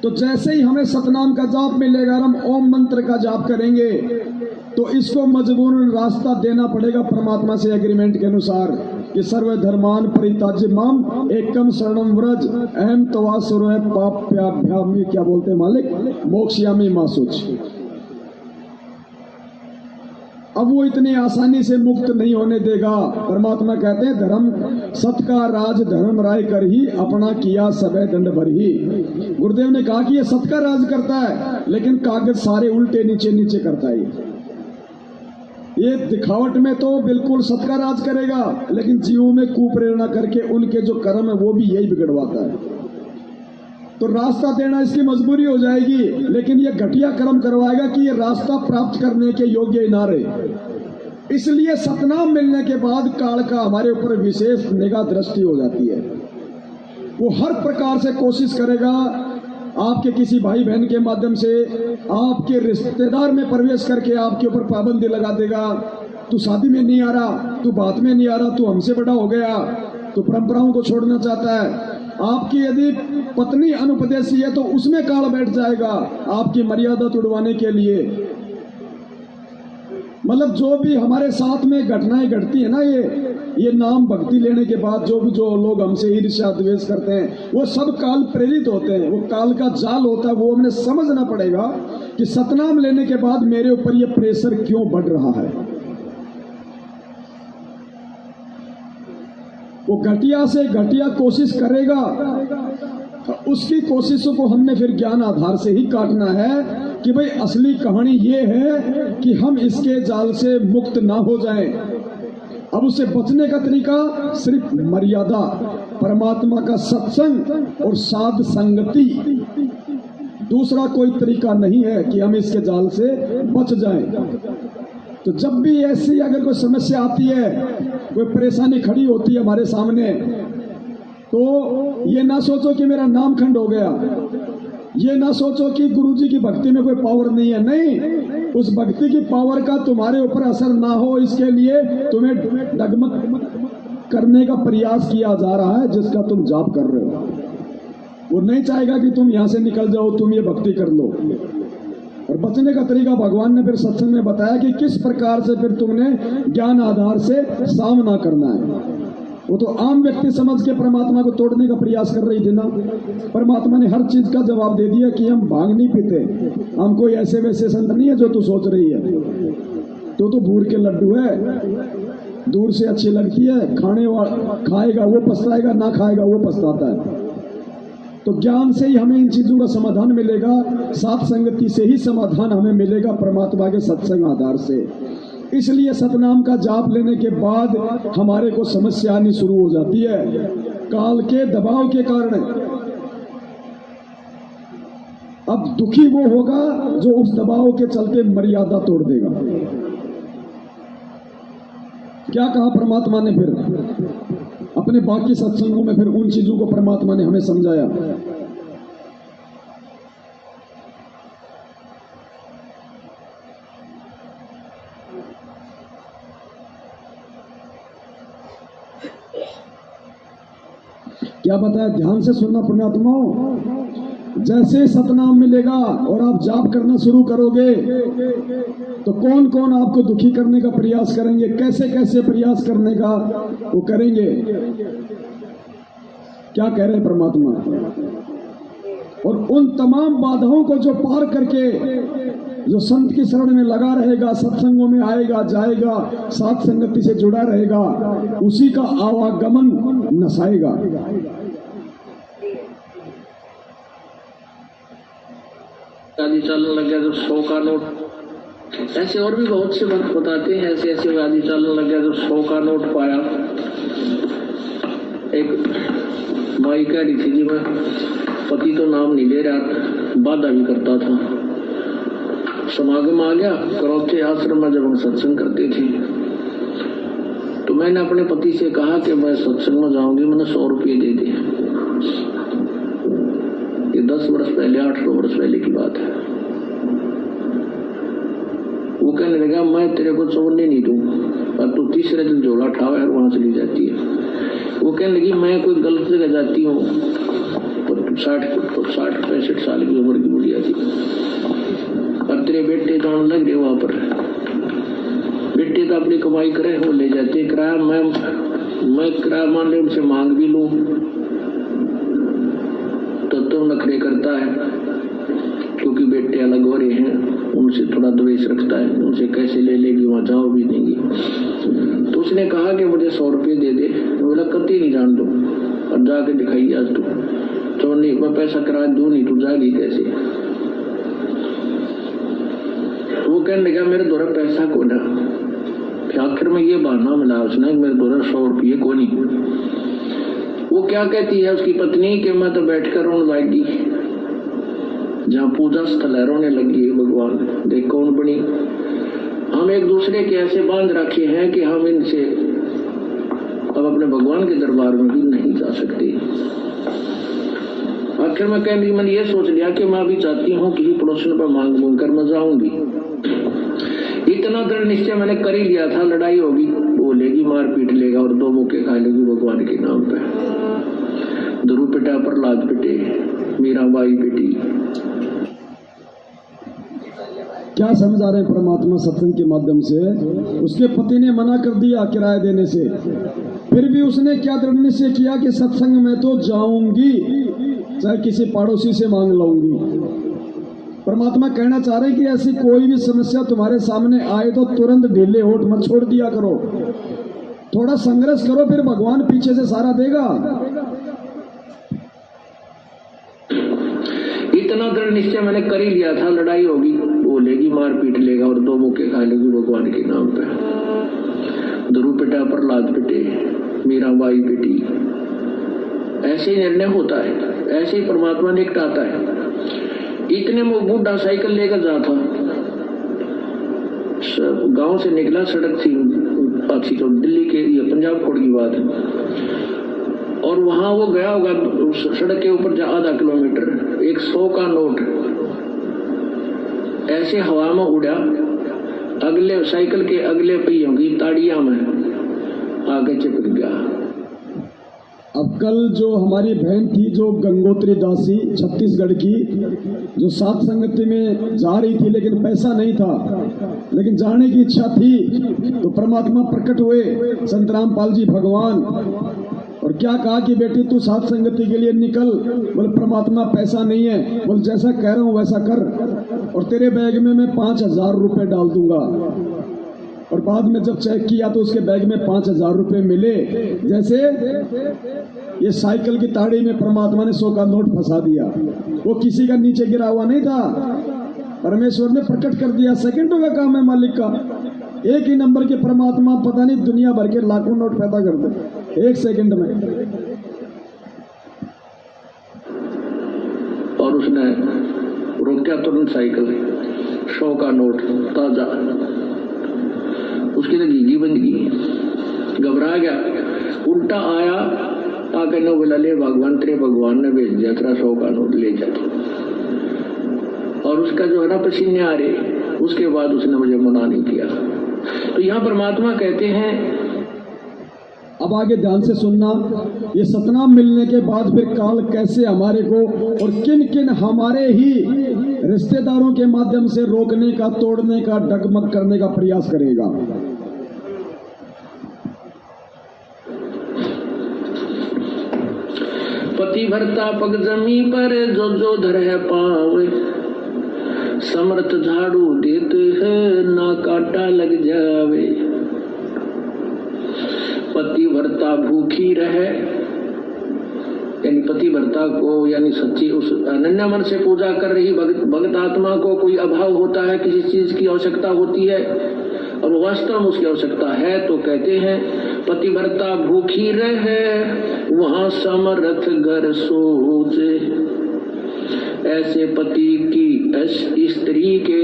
तो जैसे ही हमें सतनाम का जाप मिलेगा, हम ओम मंत्र का जाप करेंगे, तो इसको मजबूरन रास्ता देना पड़ेगा परमात्मा से एग्रीमेंट के अनुसार कि सर्व धर्मान परित्याज्य माम एकम शरणम व्रज अहम तवा सुर पाप्याभ्यामी, क्या बोलते हैं मालिक, मोक्षयामी मासुच। अब वो इतनी आसानी से मुक्त नहीं होने देगा। परमात्मा कहते हैं धर्म सत का राज धर्म राय कर ही अपना किया सबे दंड भर ही। गुरुदेव ने कहा कि ये सत का राज करता है लेकिन कागज सारे उल्टे नीचे नीचे करता है। ये दिखावट में तो बिल्कुल सत का राज करेगा लेकिन जीवों में कुप्रेरणा करके उनके जो कर्म है वो भी यही बिगड़वाता है। तो रास्ता देना इसकी मजबूरी हो जाएगी, लेकिन ये घटिया कर्म करवाएगा कि ये रास्ता प्राप्त करने के योग्य ना रहे। इसलिए सतनाम मिलने के बाद काल का हमारे ऊपर विशेष निगाह दृष्टि हो जाती है। वो हर प्रकार से कोशिश करेगा आपके किसी भाई बहन के माध्यम से, आपके रिश्तेदार में प्रवेश करके आपके ऊपर पाबंदी लगा देगा। तू शादी में नहीं आ रहा, तू बात में नहीं आ रहा, तू हमसे बड़ा हो गया, तू परंपराओं को छोड़ना चाहता है। आपकी यदि पत्नी अनुपदेशी है तो उसमें काल बैठ जाएगा आपकी मर्यादा तोड़वाने के लिए। मतलब जो भी हमारे साथ में घटनाएं घटती है ना, ये नाम भक्ति लेने के बाद जो लोग हमसे ईर्ष्या द्वेष करते हैं वो सब काल प्रेरित होते हैं, वो काल का जाल होता है। वो हमें समझना पड़ेगा कि सतनाम लेने के बाद मेरे ऊपर ये प्रेशर क्यों बढ़ रहा है। वो घटिया से घटिया कोशिश करेगा, तो उसकी कोशिशों को हमने फिर ज्ञान आधार से ही काटना है कि भाई असली कहानी ये है कि हम इसके जाल से मुक्त ना हो जाएं। अब उससे बचने का तरीका सिर्फ मर्यादा, परमात्मा का सत्संग और साध संगति, दूसरा कोई तरीका नहीं है कि हम इसके जाल से बच जाएं। तो जब भी ऐसी अगर कोई समस्या आती है, कोई परेशानी खड़ी होती है हमारे सामने, तो ये ना सोचो कि मेरा नाम खंड हो गया, ये ना सोचो कि गुरुजी की भक्ति में कोई पावर नहीं है। नहीं, उस भक्ति की पावर का तुम्हारे ऊपर असर ना हो इसके लिए तुम्हें डगमग करने का प्रयास किया जा रहा है जिसका तुम जाप कर रहे हो। वो नहीं चाहेगा कि तुम यहां से निकल जाओ, तुम ये भक्ति कर लो। और बचने का तरीका भगवान ने फिर सत्संग में बताया कि किस प्रकार से फिर तुमने ज्ञान आधार से सामना करना है। वो तो आम व्यक्ति समझ के परमात्मा को तोड़ने का प्रयास कर रही थी ना। परमात्मा ने हर चीज का जवाब दे दिया कि हम भांग नहीं पीते, हम कोई ऐसे वैसे संत नहीं है जो तू सोच रही है। तो भूर के लड्डू है, दूर से अच्छी लगती है, खाएगा वो पछताएगा, ना खाएगा वो पछताता है। तो ज्ञान से ही हमें इन चीजों का समाधान मिलेगा, साथ संगति से ही समाधान हमें मिलेगा परमात्मा के सत्संग आधार से। इसलिए सतनाम का जाप लेने के बाद हमारे को समस्या आनी शुरू हो जाती है काल के दबाव के कारण। अब दुखी वो होगा जो उस दबाव के चलते मर्यादा तोड़ देगा। क्या कहा परमात्मा ने फिर अपने बाकी सत्संगों में, फिर उन चीजों को परमात्मा ने हमें समझाया। क्या बताया? ध्यान से सुनना पुण्यात्माओं। जैसे सतनाम मिलेगा और आप जाप करना शुरू करोगे तो कौन कौन आपको दुखी करने का प्रयास करेंगे, कैसे कैसे प्रयास करने का वो करेंगे। क्या कह रहे हैं परमात्मा? और उन तमाम बाधाओं को जो पार करके जो संत की शरण में लगा रहेगा, सत्संगों में आएगा जाएगा, साथ संगति से जुड़ा रहेगा, उसी का आवागमन नसाएगा। आदि चलन लग गया तो 100 का नोट, ऐसे और भी बहुत से बात बताते हैं। ऐसे ऐसे आदि चलन लग गया तो 100 का नोट पाया। एक माई कह रही थी जी मैं पति तो नाम नहीं ले रहा, बाधा भी करता था। समागम आ गया, करौथे आश्रम में जब हम सत्संग करते थे तो मैंने अपने पति से कहा कि मैं सत्संग में जाऊंगी, मैंने 100 रुपये दे दिए। ये 10 वर्ष पहले, 8 वर्ष पहले की बात है। वो कहने लगा मैं तेरे को छोड़ने नहीं दूंगा, और तू तीसरे दिन झोला उठावे और वहां चली जाती है। वो कहने लगी मैं कोई गलत जगह जाती हूँ, 60-65 साल की उम्र की बुढ़िया थी, और तेरे बेटे जान लग गए वहां पर। बेटे तो अपनी कमाई करे, वो ले जाते किराया। मैं किराया मान ले उनसे मांग भी लूं तो नखरे करता है, क्योंकि बेटे अलग हो रहे हैं, उनसे थोड़ा द्वेष रखता है, उनसे कैसे ले लेगी, वहां जाओ भी देंगी। तो उसने कहा कि मुझे 100 रुपये दे दे। बोला कति नहीं जान दो, और जाके दिखाई आज तो नहीं, मैं पैसा किराया दूं नहीं, तू जाएगी कैसे? वो कहने लगा मेरे द्वारा पैसा को ना। फिर आखिर में ये बहाना मिला उसने, मेरे द्वारा 100 रुपये को नहीं। वो क्या कहती है उसकी पत्नी कि मैं तो बैठकर रोने लगी, जहाँ पूजा स्थल है रोने लगी है भगवान, देख कौन बनी। हम एक दूसरे के ऐसे बांध रखे हैं कि हम इनसे अब अपने भगवान के दरबार में भी नहीं जा सकते। आखिर में कहने मैंने ये सोच लिया कि मैं अभी चाहती हूँ कि पड़ोसन पर मांग मांग कर मैं जाऊंगी। इतना दृढ़ निश्चय मैंने कर ही लिया था, लड़ाई होगी, बोलेगी, मार पीट लेगा और 2 मुक्के खा लेगी भगवान के नाम पे। ध्रुव पिटा, प्रहलाद पिटे, मीराबाई पिटी। क्या समझा रहे हैं परमात्मा सत्संग के माध्यम से? उसके पति ने मना कर दिया किराया देने से, फिर भी उसने क्या दृढ़ निश्चय किया कि सत्संग में तो जाऊंगी, चाहे किसी पड़ोसी से मांग लाऊंगी। परमात्मा कहना चाह रहे कि ऐसी कोई भी समस्या तुम्हारे सामने आए तो तुरंत ढीले होठ मत छोड़ दिया करो, थोड़ा संघर्ष करो, फिर भगवान पीछे से सारा देगा। इतना दृढ़ निश्चय मैंने कर ही लिया था, लड़ाई होगी, बोलेगी, मार पीट लेगा और 2 मुक्के खा लेगी भगवान के नाम पे। ध्रुव पिटा, प्रहलाद पिटे, मीराबाई पिटी। ऐसे ही निर्णय होता है, ऐसे ही परमात्मा निकटाता है। इतने में बूढ़ा साइकिल लेकर जाता, गांव से निकला, सड़क थी अच्छी, तो दिल्ली के, ये पंजाब कोड की बात है, और वहां वो गया होगा सड़क के ऊपर आधा किलोमीटर, एक 100 का नोट ऐसे हवा में उड़ा, अगले साइकिल के अगले पहियों की ताड़ियां में आगे चिपक गया। अब कल जो हमारी बहन थी, जो गंगोत्री दासी छत्तीसगढ़ की, जो साथ संगति में जा रही थी लेकिन पैसा नहीं था, लेकिन जाने की इच्छा थी, तो परमात्मा प्रकट हुए संत रामपाल जी भगवान, और क्या कहा कि बेटी तू साथ संगति के लिए निकल। बोले परमात्मा पैसा नहीं है, बोले जैसा कह रहा हूं वैसा कर, और तेरे बैग में मैं 5000 रुपए डाल दूंगा। और बाद में जब चेक किया तो उसके बैग में 5,000 रुपए मिले। जैसे ये साइकिल की ताड़ी में परमात्मा ने 100 का नोट फंसा दिया। वो किसी का नीचे गिरा हुआ नहीं था, परमेश्वर ने प्रकट कर दिया। सेकंडों का काम है मालिक का। एक ही नंबर के परमात्मा पता नहीं दुनिया भर के लाखों नोट पैदा कर दे 1 सेकंड में। और उसने रोका तुरंत साइकिल, 100 का नोट ताजा, उसकी तो घीघी बन गई, घबरा गया, उल्टा आया, आके न बोला ले भगवान तेरे भगवान ने भेज दिया, तेरा 100 का नोट ले जाते। और उसका जो है ना पसीने आ रहे, उसके बाद उसने मुझे मना नहीं किया। तो यहाँ परमात्मा कहते हैं, अब आगे ध्यान से सुनना, ये सतनाम मिलने के बाद फिर काल कैसे हमारे को और किन किन हमारे ही रिश्तेदारों के माध्यम से रोकने का, तोड़ने का, डगमग करने का प्रयास करेगा। पति भरता पग जमी पर जो जो धर है पाँव, समर्थ झाड़ू देते हैं ना काटा लग जावे। पति भरता भूखी रहे, यानी पति भरता को यानी सच्ची उस अनन्य मन से पूजा कर रही भगत आत्मा को कोई अभाव होता है, किसी चीज की आवश्यकता होती है और वास्तव में उसकी आवश्यकता है, तो कहते हैं पति भरता भूखी रहे वहां समर्थ घर सोचे। ऐसे पति की स्त्री के,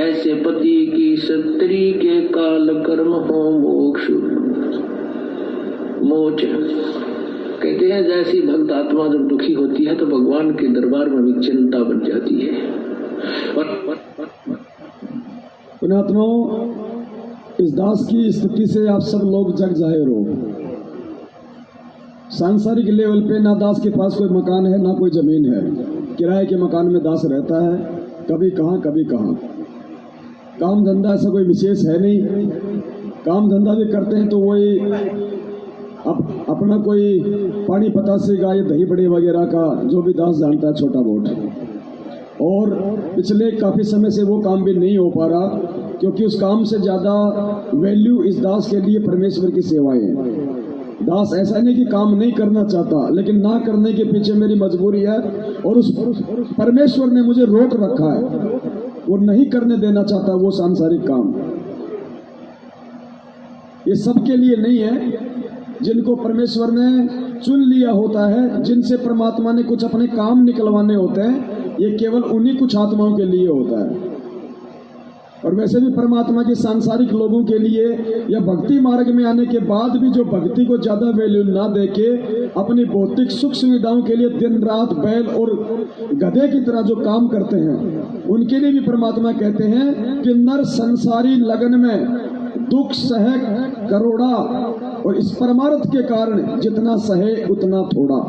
ऐसे पति की स्त्री के काल कर्म हो मोक्ष मोच। कहते हैं जैसी भक्त आत्मा जब दुखी होती है तो भगवान के दरबार में भी चिंता बन जाती है। पुण्यात्माओं, इस दास की स्थिति से आप सब लोग जग जाहिर हो। सांसारिक लेवल पे ना दास के पास कोई मकान है ना कोई जमीन है, किराए के मकान में दास रहता है, कभी कहाँ कभी कहाँ। काम धंधा ऐसा कोई विशेष है नहीं, काम धंधा भी करते हैं तो वही अपना कोई पानी पतासे का या दही बड़े वगैरह का जो भी दास जानता है छोटा बहुत। और पिछले काफी समय से वो काम भी नहीं हो पा रहा, क्योंकि उस काम से ज्यादा वैल्यू इस दास के लिए परमेश्वर की सेवाएं है। दास ऐसा नहीं कि काम नहीं करना चाहता, लेकिन ना करने के पीछे मेरी मजबूरी है और उस परमेश्वर ने मुझे रोक रखा है, वो नहीं करने देना चाहता वो सांसारिक काम। ये सबके लिए नहीं है, जिनको परमेश्वर ने चुन लिया होता है, जिनसे परमात्मा ने कुछ अपने काम निकलवाने होते हैं, ये केवल उन्हीं कुछ आत्माओं के लिए होता है। और वैसे भी परमात्मा के सांसारिक लोगों के लिए या भक्ति मार्ग में आने के बाद भी जो भक्ति को ज्यादा वैल्यू ना देके अपनी भौतिक सुख सुविधाओं के लिए दिन रात बैल और गधे की तरह जो काम करते हैं, उनके लिए भी परमात्मा कहते हैं कि नर संसारी लगन में दुख सहे करोड़ा, और इस परमार्थ के कारण जितना सहे उतना थोड़ा।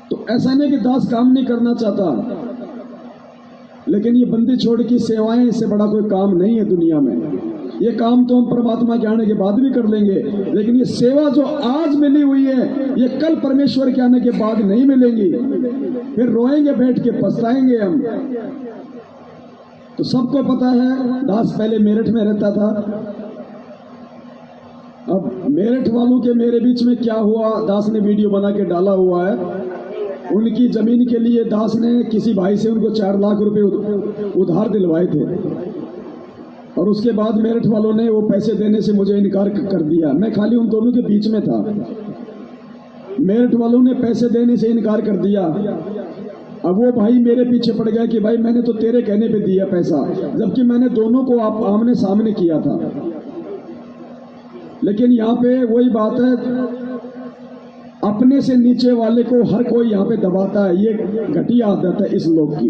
तो ऐसा नहीं कि दास काम नहीं करना चाहता, लेकिन ये बंदी छोड़ की सेवाएं, इससे बड़ा कोई काम नहीं है दुनिया में। ये काम तो हम परमात्मा के आने के बाद भी कर लेंगे, लेकिन ये सेवा जो आज मिली हुई है, ये कल परमेश्वर के आने के बाद नहीं मिलेंगी। फिर रोएंगे बैठ के, पछताएंगे हम। तो सबको पता है दास पहले मेरठ में रहता था। अब मेरठ वालों के मेरे बीच में क्या हुआ, दास ने वीडियो बना के डाला हुआ है। उनकी जमीन के लिए दास ने किसी भाई से उनको 4 लाख रुपए उधार दिलवाए थे, और उसके बाद मेरठ वालों ने वो पैसे देने से मुझे इनकार कर दिया। मैं खाली उन दोनों के बीच में था। मेरठ वालों ने पैसे देने से इनकार कर दिया। अब वो भाई मेरे पीछे पड़ गया कि भाई मैंने तो तेरे कहने पे दिया पैसा, जबकि मैंने दोनों को आमने सामने किया था। लेकिन यहाँ पे वही बात है, अपने से नीचे वाले को हर कोई यहाँ पे दबाता है। ये घटिया आदत है इस लोग की।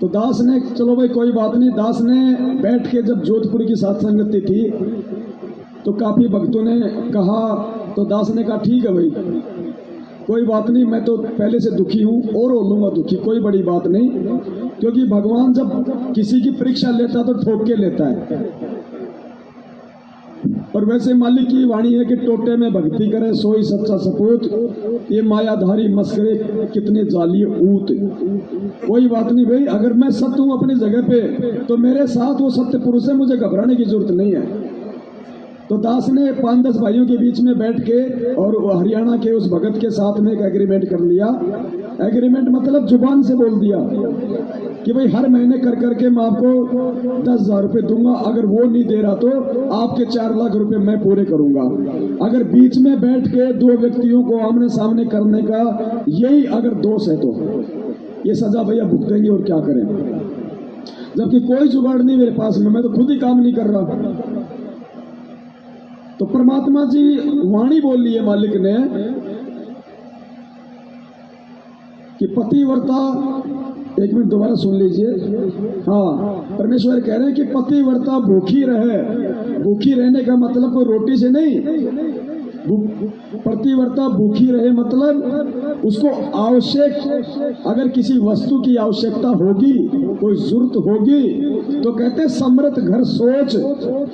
तो दास ने, चलो भाई कोई बात नहीं, दास ने बैठ के जब जोधपुर की सत्संगति थी तो काफी भक्तों ने कहा, तो दास ने कहा ठीक है भाई कोई बात नहीं, मैं तो पहले से दुखी हूं और हो लूंगा दुखी, कोई बड़ी बात नहीं। क्योंकि भगवान जब किसी की परीक्षा लेता तो ठोक के लेता है। और वैसे मालिक की वाणी है कि टोटे में भक्ति करे सोई सच्चा सपूत, ये मायाधारी मस्करे कितने जाली ऊत। कोई बात नहीं भाई, अगर मैं सत्य हूं अपनी जगह पे तो मेरे साथ वो सत्य पुरुष है, मुझे घबराने की जरूरत नहीं है। तो दास ने 5-10 भाइयों के बीच में बैठ के और हरियाणा के उस भगत के साथ में एक एग्रीमेंट कर लिया। एग्रीमेंट मतलब जुबान से बोल दिया कि भाई हर महीने कर करके मैं आपको 10,000 रुपये दूंगा, अगर वो नहीं दे रहा तो आपके 4 लाख रुपए मैं पूरे करूंगा। अगर बीच में बैठ के 2 व्यक्तियों को आमने सामने करने का यही अगर दोष है तो ये सजा भैया भुगतेंगे और क्या करें, जबकि कोई जुगाड़ नहीं मेरे पास में, मैं तो खुद ही काम नहीं कर रहा। तो परमात्मा जी वाणी बोल ली है मालिक ने कि पतिव्रता, एक मिनट दोबारा सुन लीजिए। हाँ, परमेश्वर कह रहे हैं कि पतिव्रता भूखी रहे। भूखी रहने का मतलब कोई रोटी से नहीं, पतिव्रता भूखी रहे मतलब उसको आवश्यक, अगर किसी वस्तु की आवश्यकता होगी, कोई जरूरत होगी तो कहते समृत घर सोच,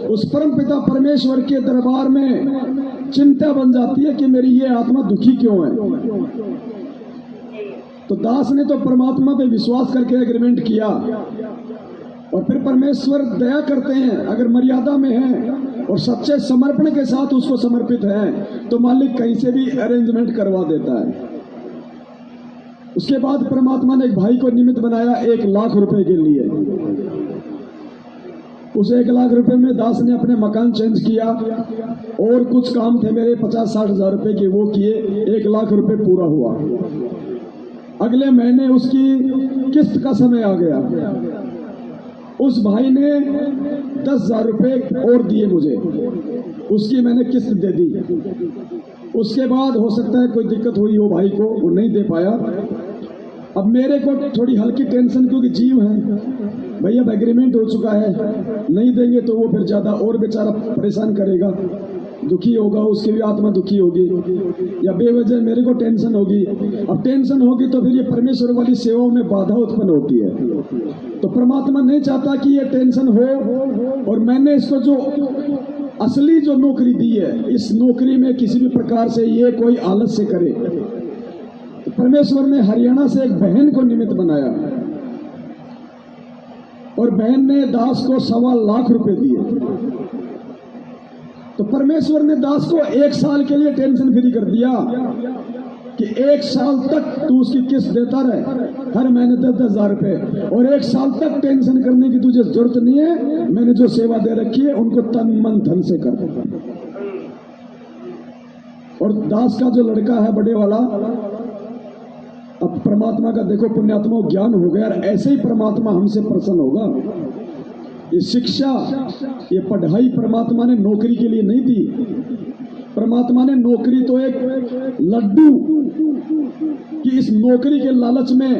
उस परम पिता परमेश्वर के दरबार में चिंता बन जाती है कि मेरी ये आत्मा दुखी क्यों है। तो दास ने तो परमात्मा पे विश्वास करके एग्रीमेंट किया और फिर परमेश्वर दया करते हैं, अगर मर्यादा में है और सच्चे समर्पण के साथ उसको समर्पित है तो मालिक कहीं से भी अरेंजमेंट करवा देता है। उसके बाद परमात्मा ने एक भाई को निमित्त बनाया 1 लाख रुपए के लिए। उस 1 लाख रुपए में दास ने अपने मकान चेंज किया और कुछ काम थे मेरे 50-60 हजार रुपए के, वो किए। 1 लाख रुपए पूरा हुआ। अगले महीने उसकी किस्त का समय आ गया। उस भाई ने 10,000 रुपए और दिए मुझे, उसकी मैंने किस्त दे दी। उसके बाद हो सकता है कोई दिक्कत हुई हो भाई को, वो नहीं दे पाया। अब मेरे को थोड़ी हल्की टेंशन, क्योंकि जीव है भैया, अब एग्रीमेंट हो चुका है, नहीं देंगे तो वो फिर ज्यादा और बेचारा परेशान करेगा, दुखी होगा, उसकी भी आत्मा दुखी होगी, या बेवजह मेरे को टेंशन होगी। अब टेंशन होगी तो फिर ये परमेश्वर वाली सेवाओं में बाधा उत्पन्न होती है। तो परमात्मा नहीं चाहता कि ये टेंशन हो, और मैंने इसको जो असली जो नौकरी दी है, इस नौकरी में किसी भी प्रकार से ये कोई आलस से करे। तो परमेश्वर ने हरियाणा से एक बहन को निमित्त बनाया और बहन ने दास को 1.25 लाख रुपए दिए। तो परमेश्वर ने दास को 1 साल के लिए टेंशन फ्री कर दिया कि 1 साल तक तू उसकी किस्त देता रहे, हर महीने 10-10 हजार रुपए, और 1 साल तक टेंशन करने की तुझे जरूरत नहीं है। मैंने जो सेवा दे रखी है उनको तन मन धन से कर। और दास का जो लड़का है बड़े वाला, अब परमात्मा का देखो पुण्यात्मा ज्ञान हो गया, ऐसे ही परमात्मा हमसे प्रसन्न होगा। ये शिक्षा, ये पढ़ाई परमात्मा ने नौकरी के लिए नहीं दी। परमात्मा ने नौकरी तो एक लड्डू कि इस नौकरी के लालच में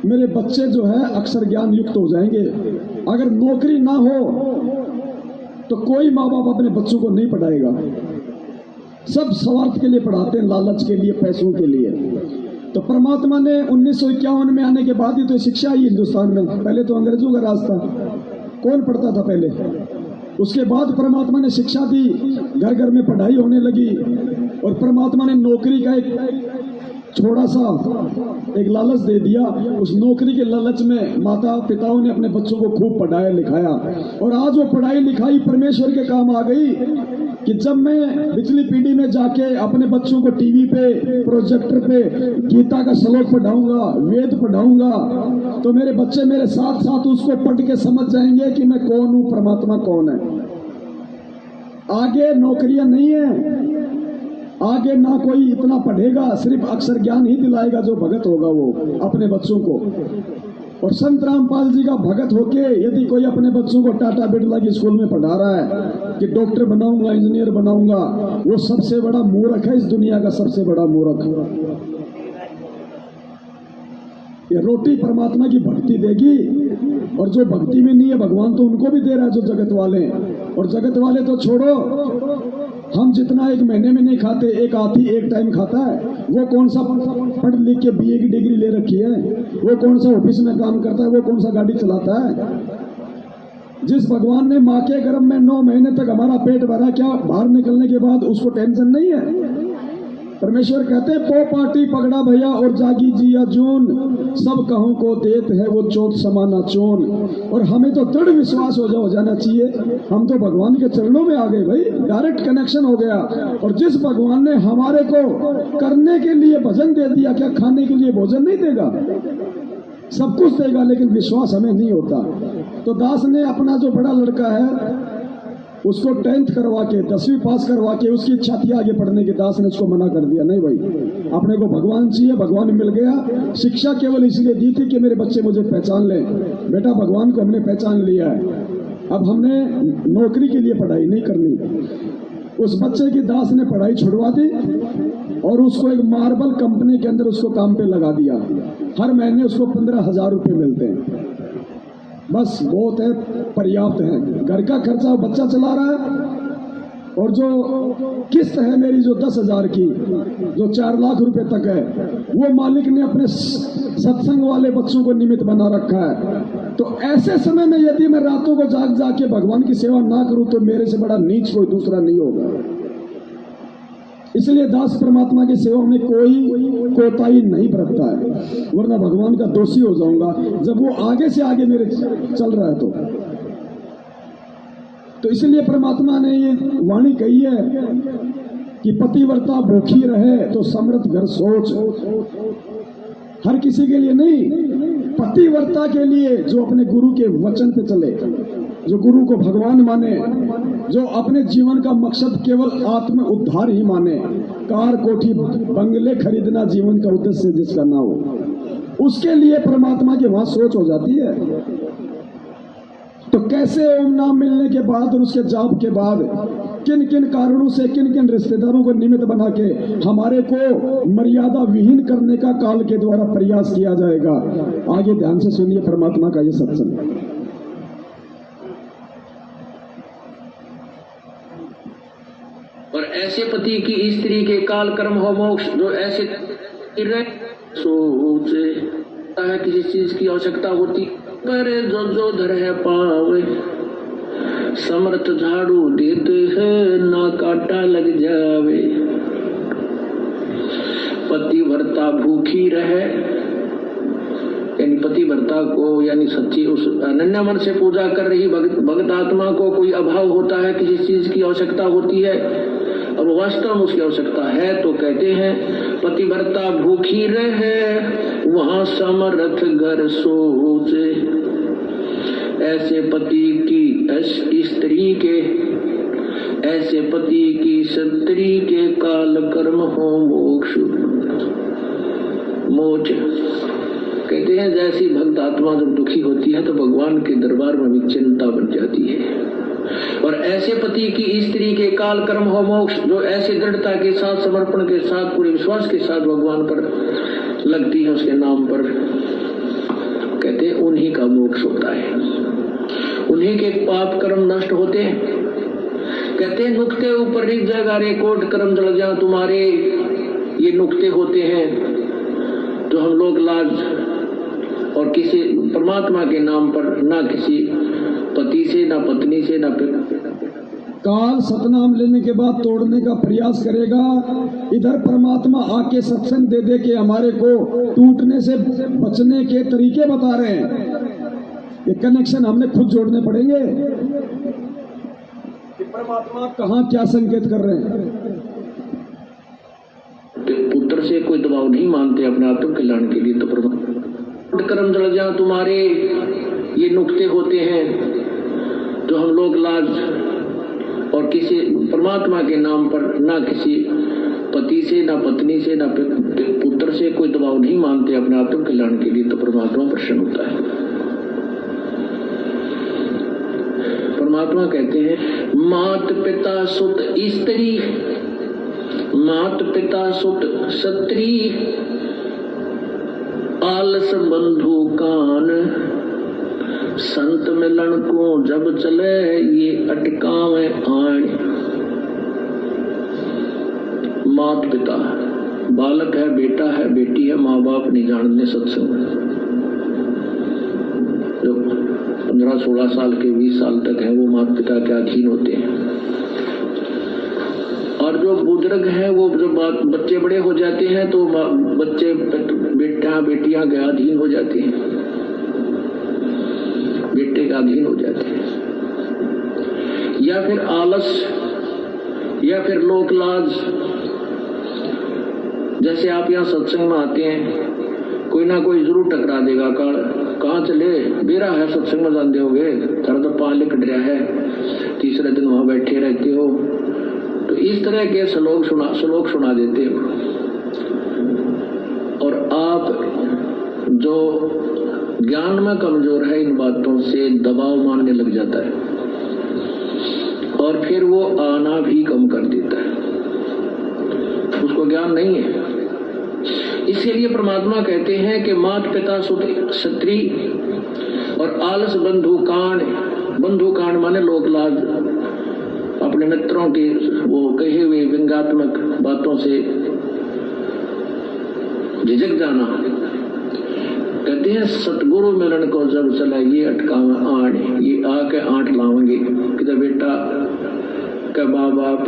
मेरे बच्चे जो है अक्षर ज्ञान युक्त हो जाएंगे। अगर नौकरी ना हो तो कोई माँ बाप अपने बच्चों को नहीं पढ़ाएगा। सब स्वार्थ के लिए पढ़ाते हैं, लालच के लिए, पैसों के लिए। तो परमात्मा ने 1951 में आने के बाद ही तो शिक्षा आई हिंदुस्तान में। पहले तो अंग्रेजों का राज था, कौन पढ़ता था पहले। उसके बाद परमात्मा ने शिक्षा दी, घर घर में पढ़ाई होने लगी, और परमात्मा ने नौकरी का एक छोटा सा एक लालच दे दिया। उस नौकरी के लालच में माता पिताओं ने अपने बच्चों को खूब पढ़ाया लिखाया, और आज वो पढ़ाई लिखाई परमेश्वर के काम आ गई कि जब मैं पिछली पीढ़ी में जाके अपने बच्चों को टीवी पे, प्रोजेक्टर पे गीता का श्लोक पढ़ाऊंगा, वेद पढ़ाऊंगा, तो मेरे बच्चे मेरे साथ साथ उसको पढ़ के समझ जाएंगे कि मैं कौन हूं, परमात्मा कौन है। आगे नौकरियां नहीं है, आगे ना कोई इतना पढ़ेगा, सिर्फ अक्षर ज्ञान ही दिलाएगा जो भगत होगा वो अपने बच्चों को। और संत रामपाल जी का भगत होके यदि कोई अपने बच्चों को टाटा बिरला की स्कूल में पढ़ा रहा है कि डॉक्टर बनाऊंगा, इंजीनियर बनाऊंगा, वो सबसे बड़ा मूर्ख है, इस दुनिया का सबसे बड़ा मूर्ख। ये रोटी परमात्मा की भक्ति देगी, और जो भक्ति में नहीं है भगवान तो उनको भी दे रहा है जो जगत वाले हैं। और जगत वाले तो छोड़ो, हम जितना एक महीने में नहीं खाते, एक हाथी एक टाइम खाता है। वो कौन सा पढ़ लिख के बीए की डिग्री ले रखी है, वो कौन सा ऑफिस में काम करता है, वो कौन सा गाड़ी चलाता है। जिस भगवान ने माँ के गर्भ में 9 महीने तक हमारा पेट भरा, क्या बाहर निकलने के बाद उसको टेंशन नहीं है? परमेश्वर कहते हैं पो पाटी पगड़ा भैया और जागी जिया जून, सब कहूं को देत है वो चोट समाना चोन। और हमें तो दृढ़ विश्वास हो जाना चाहिए, हम तो भगवान के चरणों में आ गए भाई, डायरेक्ट कनेक्शन हो गया। और जिस भगवान ने हमारे को करने के लिए भजन दे दिया, क्या खाने के लिए भोजन नहीं देगा? सब कुछ देगा, लेकिन विश्वास हमें नहीं होता। तो दास ने अपना जो बड़ा लड़का है उसको 10th करवा के 10वीं पास करवा के उसकी इच्छा थी आगे पढ़ने की, दास ने उसको मना कर दिया, नहीं भाई अपने को भगवान चाहिए, भगवान मिल गया। शिक्षा केवल इसलिए दी थी कि मेरे बच्चे मुझे पहचान लें। बेटा भगवान को हमने पहचान लिया है, अब हमने नौकरी के लिए पढ़ाई नहीं करनी। उस बच्चे की दास ने पढ़ाई छुड़वा दी और उसको एक मार्बल कंपनी के अंदर उसको काम पे लगा दिया। हर महीने उसको 15,000 रुपये मिलते हैं, बस बहुत है, पर्याप्त है। घर का खर्चा बच्चा चला रहा है, और जो किस्त है मेरी जो 10,000 की, जो 4 लाख रुपए तक है, वो मालिक ने अपने सत्संग वाले बच्चों को निमित्त बना रखा है। तो ऐसे समय में यदि मैं रातों को जाग के भगवान की सेवा ना करूं तो मेरे से बड़ा नीच कोई दूसरा नहीं होगा। इसलिए दास परमात्मा की सेवा में कोई कोताही नहीं बरतता है, वरना भगवान का दोषी हो जाऊंगा जब वो आगे से आगे मेरे चल रहा है। तो इसलिए परमात्मा ने ये वाणी कही है कि पतिव्रता भूखी रहे तो समृद्ध घर सोच। हर किसी के लिए नहीं, पतिव्रता के लिए जो अपने गुरु के वचन पे चले, जो गुरु को भगवान माने, जो अपने जीवन का मकसद केवल आत्म उद्धार ही माने। कार कोठी बंगले खरीदना जीवन का उद्देश्य जिसका ना हो, उसके लिए परमात्मा की वहां सोच हो जाती है। तो कैसे ओम नाम मिलने के बाद और उसके जाप के बाद किन किन कारणों से किन किन रिश्तेदारों को निमित्त बना के हमारे को मर्यादा विहीन करने का काल के द्वारा प्रयास किया जाएगा। आगे ध्यान से सुनिए परमात्मा का ये सत्संग। और ऐसे पति की स्त्री के काल कर्म हो मोक्ष, जो ऐसे सोचे है किसी चीज की आवश्यकता होती पर जो धर है पावे, समर्थ झाड़ू देते हैं ना काटा लग जावे। पतिव्रता भूखी रहे, यानी पतिव्रता को यानी सच्ची उस अनन्य मन से पूजा कर रही भक्त आत्मा को कोई अभाव होता है, किसी चीज की आवश्यकता होती है और वास्तव में उसकी आवश्यकता है, तो कहते हैं पतिव्रता भूखी रहे वहां समर्थ घर सोचे। ऐसे पति की स्त्री के, ऐसे पति की स्त्री के काल कर्म हो मोक्ष मोच। कहते हैं जैसी भक्त आत्मा जब दुखी होती है तो भगवान के दरबार में भी चिंता बन जाती है। और ऐसे पति की स्त्री के काल कर्म हो मोक्ष, जो ऐसे दृढ़ता के साथ, समर्पण के साथ, पूरे विश्वास के साथ भगवान पर लगती है, उसके नाम पर, कहते हैं उन्हीं का मोक्ष होता है, उन्हीं के पाप कर्म नष्ट होते हैं। कहते हैं नुक्ते ऊपर लिख जाएगा रे कोट कर्म जल जा तुम्हारे। ये नुक्ते होते हैं जो हम लोग लाज और किसी परमात्मा के नाम पर ना किसी पति से, ना पत्नी से, ना काल सतनाम लेने के बाद तोड़ने का प्रयास करेगा। इधर परमात्मा आके सत्संग दे दे के हमारे को टूटने से बचने के तरीके बता रहे हैं। ये कनेक्शन हमने खुद जोड़ने पड़ेंगे कि परमात्मा कहाँ क्या संकेत कर रहे हैं। पुत्र से कोई दबाव नहीं मानते अपने आत्म कल्याण के लिए, तो परमात्मा कर्म जल जा तुम्हारे। ये नुक्ते होते हैं जो हम लोग लाज और किसी परमात्मा के नाम पर ना किसी पति से, ना पत्नी से, ना पुत्र से कोई दबाव नहीं मानते अपने आत्म कल्याण के लिए, तो परमात्मा प्रसन्न होता है। परमात्मा कहते हैं मात पिता सुत स्त्री, मात पिता सुत सत्री, आलस बंधु कान, संत मिलन को जब चले ये अटकावे आण। मात पिता, बालक है, बेटा है, बेटी है, माँ बाप नहीं जानते सत्संग। जो 15-16 साल के 20 साल तक हैं वो माता पिता के अधीन होते हैं। और जो बुजुर्ग हैं वो जब बच्चे बड़े हो जाते हैं तो बच्चे बेटा बेटियां के अधीन हो जाती हैं, बेटे के अधीन हो जाते हैं, या फिर आलस या फिर लोक लाज। जैसे आप यहाँ सत्संग में आते हैं, कोई ना कोई जरूर टकरा देगा, कहाँ चले बेरा है सत्संग में जानते होगे, तेरा तो पाल कट रहा है, तीसरे दिन वहां बैठे रहते हो। तो इस तरह के श्लोक सुना देते हो और आप जो ज्ञान में कमजोर है इन बातों से दबाव मानने लग जाता है और फिर वो आना भी कम कर देता है, उसको ज्ञान नहीं है। इसीलिए परमात्मा कहते हैं कि मात पिता क्षत्रि और आलस बंधुकांड माने लोक लाज, अपने मित्रों के वो कहे हुए व्यंग्यात्मक बातों से झिझक जाना। कहते हैं सतगुरु मिलन को जब चला ये अटकावे आठ, ये आके आठ लावेंगे कि बेटा का माँ बाप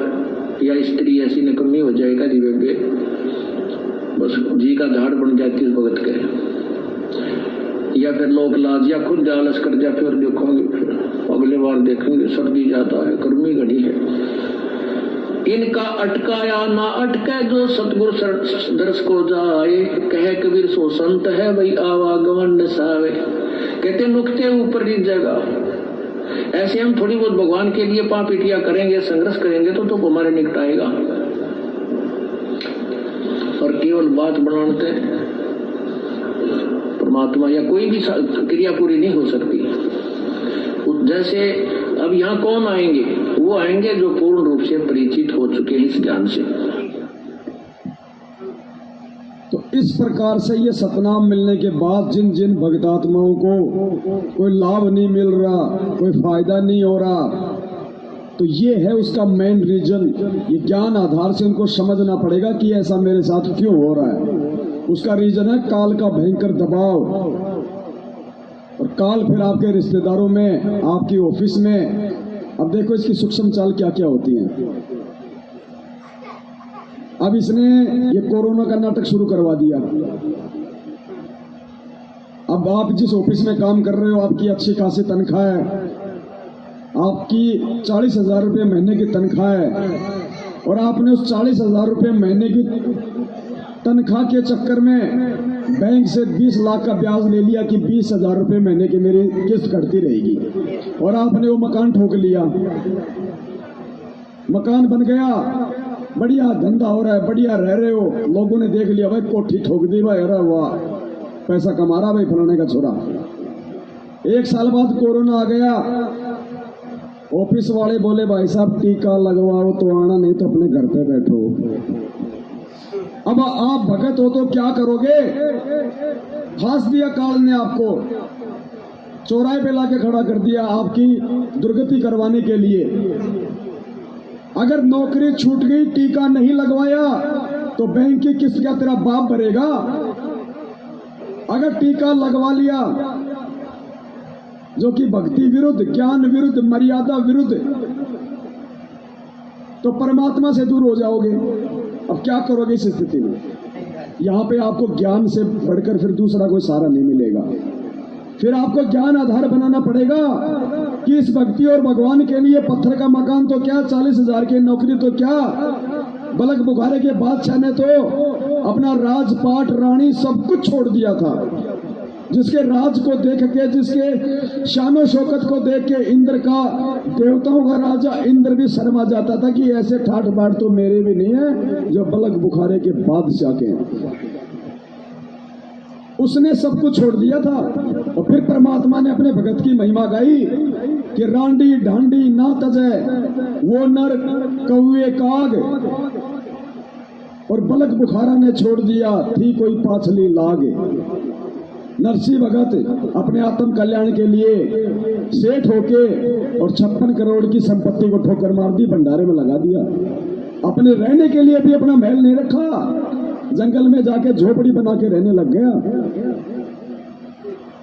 या स्त्री ऐसी निकम्मी हो जाएगा जी बेबे, बस जी का झाड़ बन जाती है भगत के, या फिर लोक लाज, या खुद आलस कर जा, फिर देखोगे फिर अगले बार देखेंगे सर्दी ज्यादा है, गर्मी घड़ी है। इनका अटकाया ना अटके जो सतगुरु दर्श को जाए, कहे कबीर सो संत है भाई आवागमन नसावे। कहते नुकते ऊपर रीत जाएगा। ऐसे हम थोड़ी बहुत भगवान के लिए पापीटिया करेंगे, संघर्ष करेंगे तो हमारे निकट आएगा, और केवल बात बनाते हैं परमात्मा या कोई भी क्रिया पूरी नहीं हो सकती। जैसे अब यहाँ कौन आएंगे, वो आएंगे जो पूर्ण रूप से परिचित हो चुके हैं इस ज्ञान से। तो इस प्रकार से ये सतनाम मिलने के बाद जिन जिन भक्तात्माओं को कोई लाभ नहीं मिल रहा, कोई फायदा नहीं हो रहा, तो ये है उसका मेन रीजन। ये ज्ञान आधार से उनको समझना पड़ेगा कि ऐसा मेरे साथ क्यों हो रहा है। उसका रीजन है काल का भयंकर दबाव। और काल फिर आपके रिश्तेदारों में, आपकी ऑफिस में। अब देखो इसकी सूक्ष्म चाल क्या क्या होती है। अब इसने ये कोरोना का नाटक शुरू करवा दिया। अब आप जिस ऑफिस में काम कर रहे हो, आपकी अच्छी खासी तनख्वाह है, आपकी 40,000 रुपये महीने की तनख्वाह है, और आपने उस 40,000 रुपये महीने की तनख्वाह के चक्कर में बैंक से 20 लाख का ब्याज ले लिया कि 20,000 रुपये महीने की मेरी किस्त कटती रहेगी, और आपने वो मकान ठोक लिया। मकान बन गया, बढ़िया धंधा हो रहा है, बढ़िया रह रहे हो, लोगों ने देख लिया भाई कोठी ठोक दी भाई, अरे वाह पैसा कमा रहा भाई फलाने का छोरा। 1 साल बाद कोरोना आ गया, ऑफिस वाले बोले भाई साहब टीका लगवाओ तो आना, नहीं तो अपने घर पे बैठो। अब आप भगत हो तो क्या करोगे? फांस दिया काल ने आपको, चौराहे पे लाके खड़ा कर दिया आपकी दुर्गति करवाने के लिए। अगर नौकरी छूट गई, टीका नहीं लगवाया, तो बैंक की किस्त क्या तेरा बाप भरेगा? अगर टीका लगवा लिया, जो कि भक्ति विरुद्ध, ज्ञान विरुद्ध, मर्यादा विरुद्ध, तो परमात्मा से दूर हो जाओगे। अब क्या करोगे इस स्थिति में? यहाँ पे आपको ज्ञान से बढ़कर फिर दूसरा कोई सहारा नहीं मिलेगा। फिर आपको ज्ञान आधार बनाना पड़ेगा कि इस भक्ति और भगवान के लिए पत्थर का मकान तो क्या, 40,000 की नौकरी तो क्या, बलक बुखारे के बादशाह ने तो अपना राजपाट, रानी सब कुछ छोड़ दिया था। जिसके राज को देख के, जिसके शानो शौकत को देख के इंद्र का, देवताओं का राजा इंद्र भी शर्मा जाता था कि ऐसे ठाठ बाट तो मेरे भी नहीं है जो बलक बुखारे के बादशाह के। उसने सब कुछ छोड़ दिया था। और फिर परमात्मा ने अपने भगत की महिमा गाई कि रांडी ढांडी ना तजे वो नर कौए काग, और बलक बुखारा ने छोड़ दिया थी कोई पाछली लाग। नरसिंह भगत अपने आत्म कल्याण के लिए सेठ होके और 56 करोड़ की संपत्ति को ठोकर मार दी, भंडारे में लगा दिया। अपने रहने के लिए भी अपना महल नहीं रखा, जंगल में जाके झोपड़ी बना के रहने लग गया।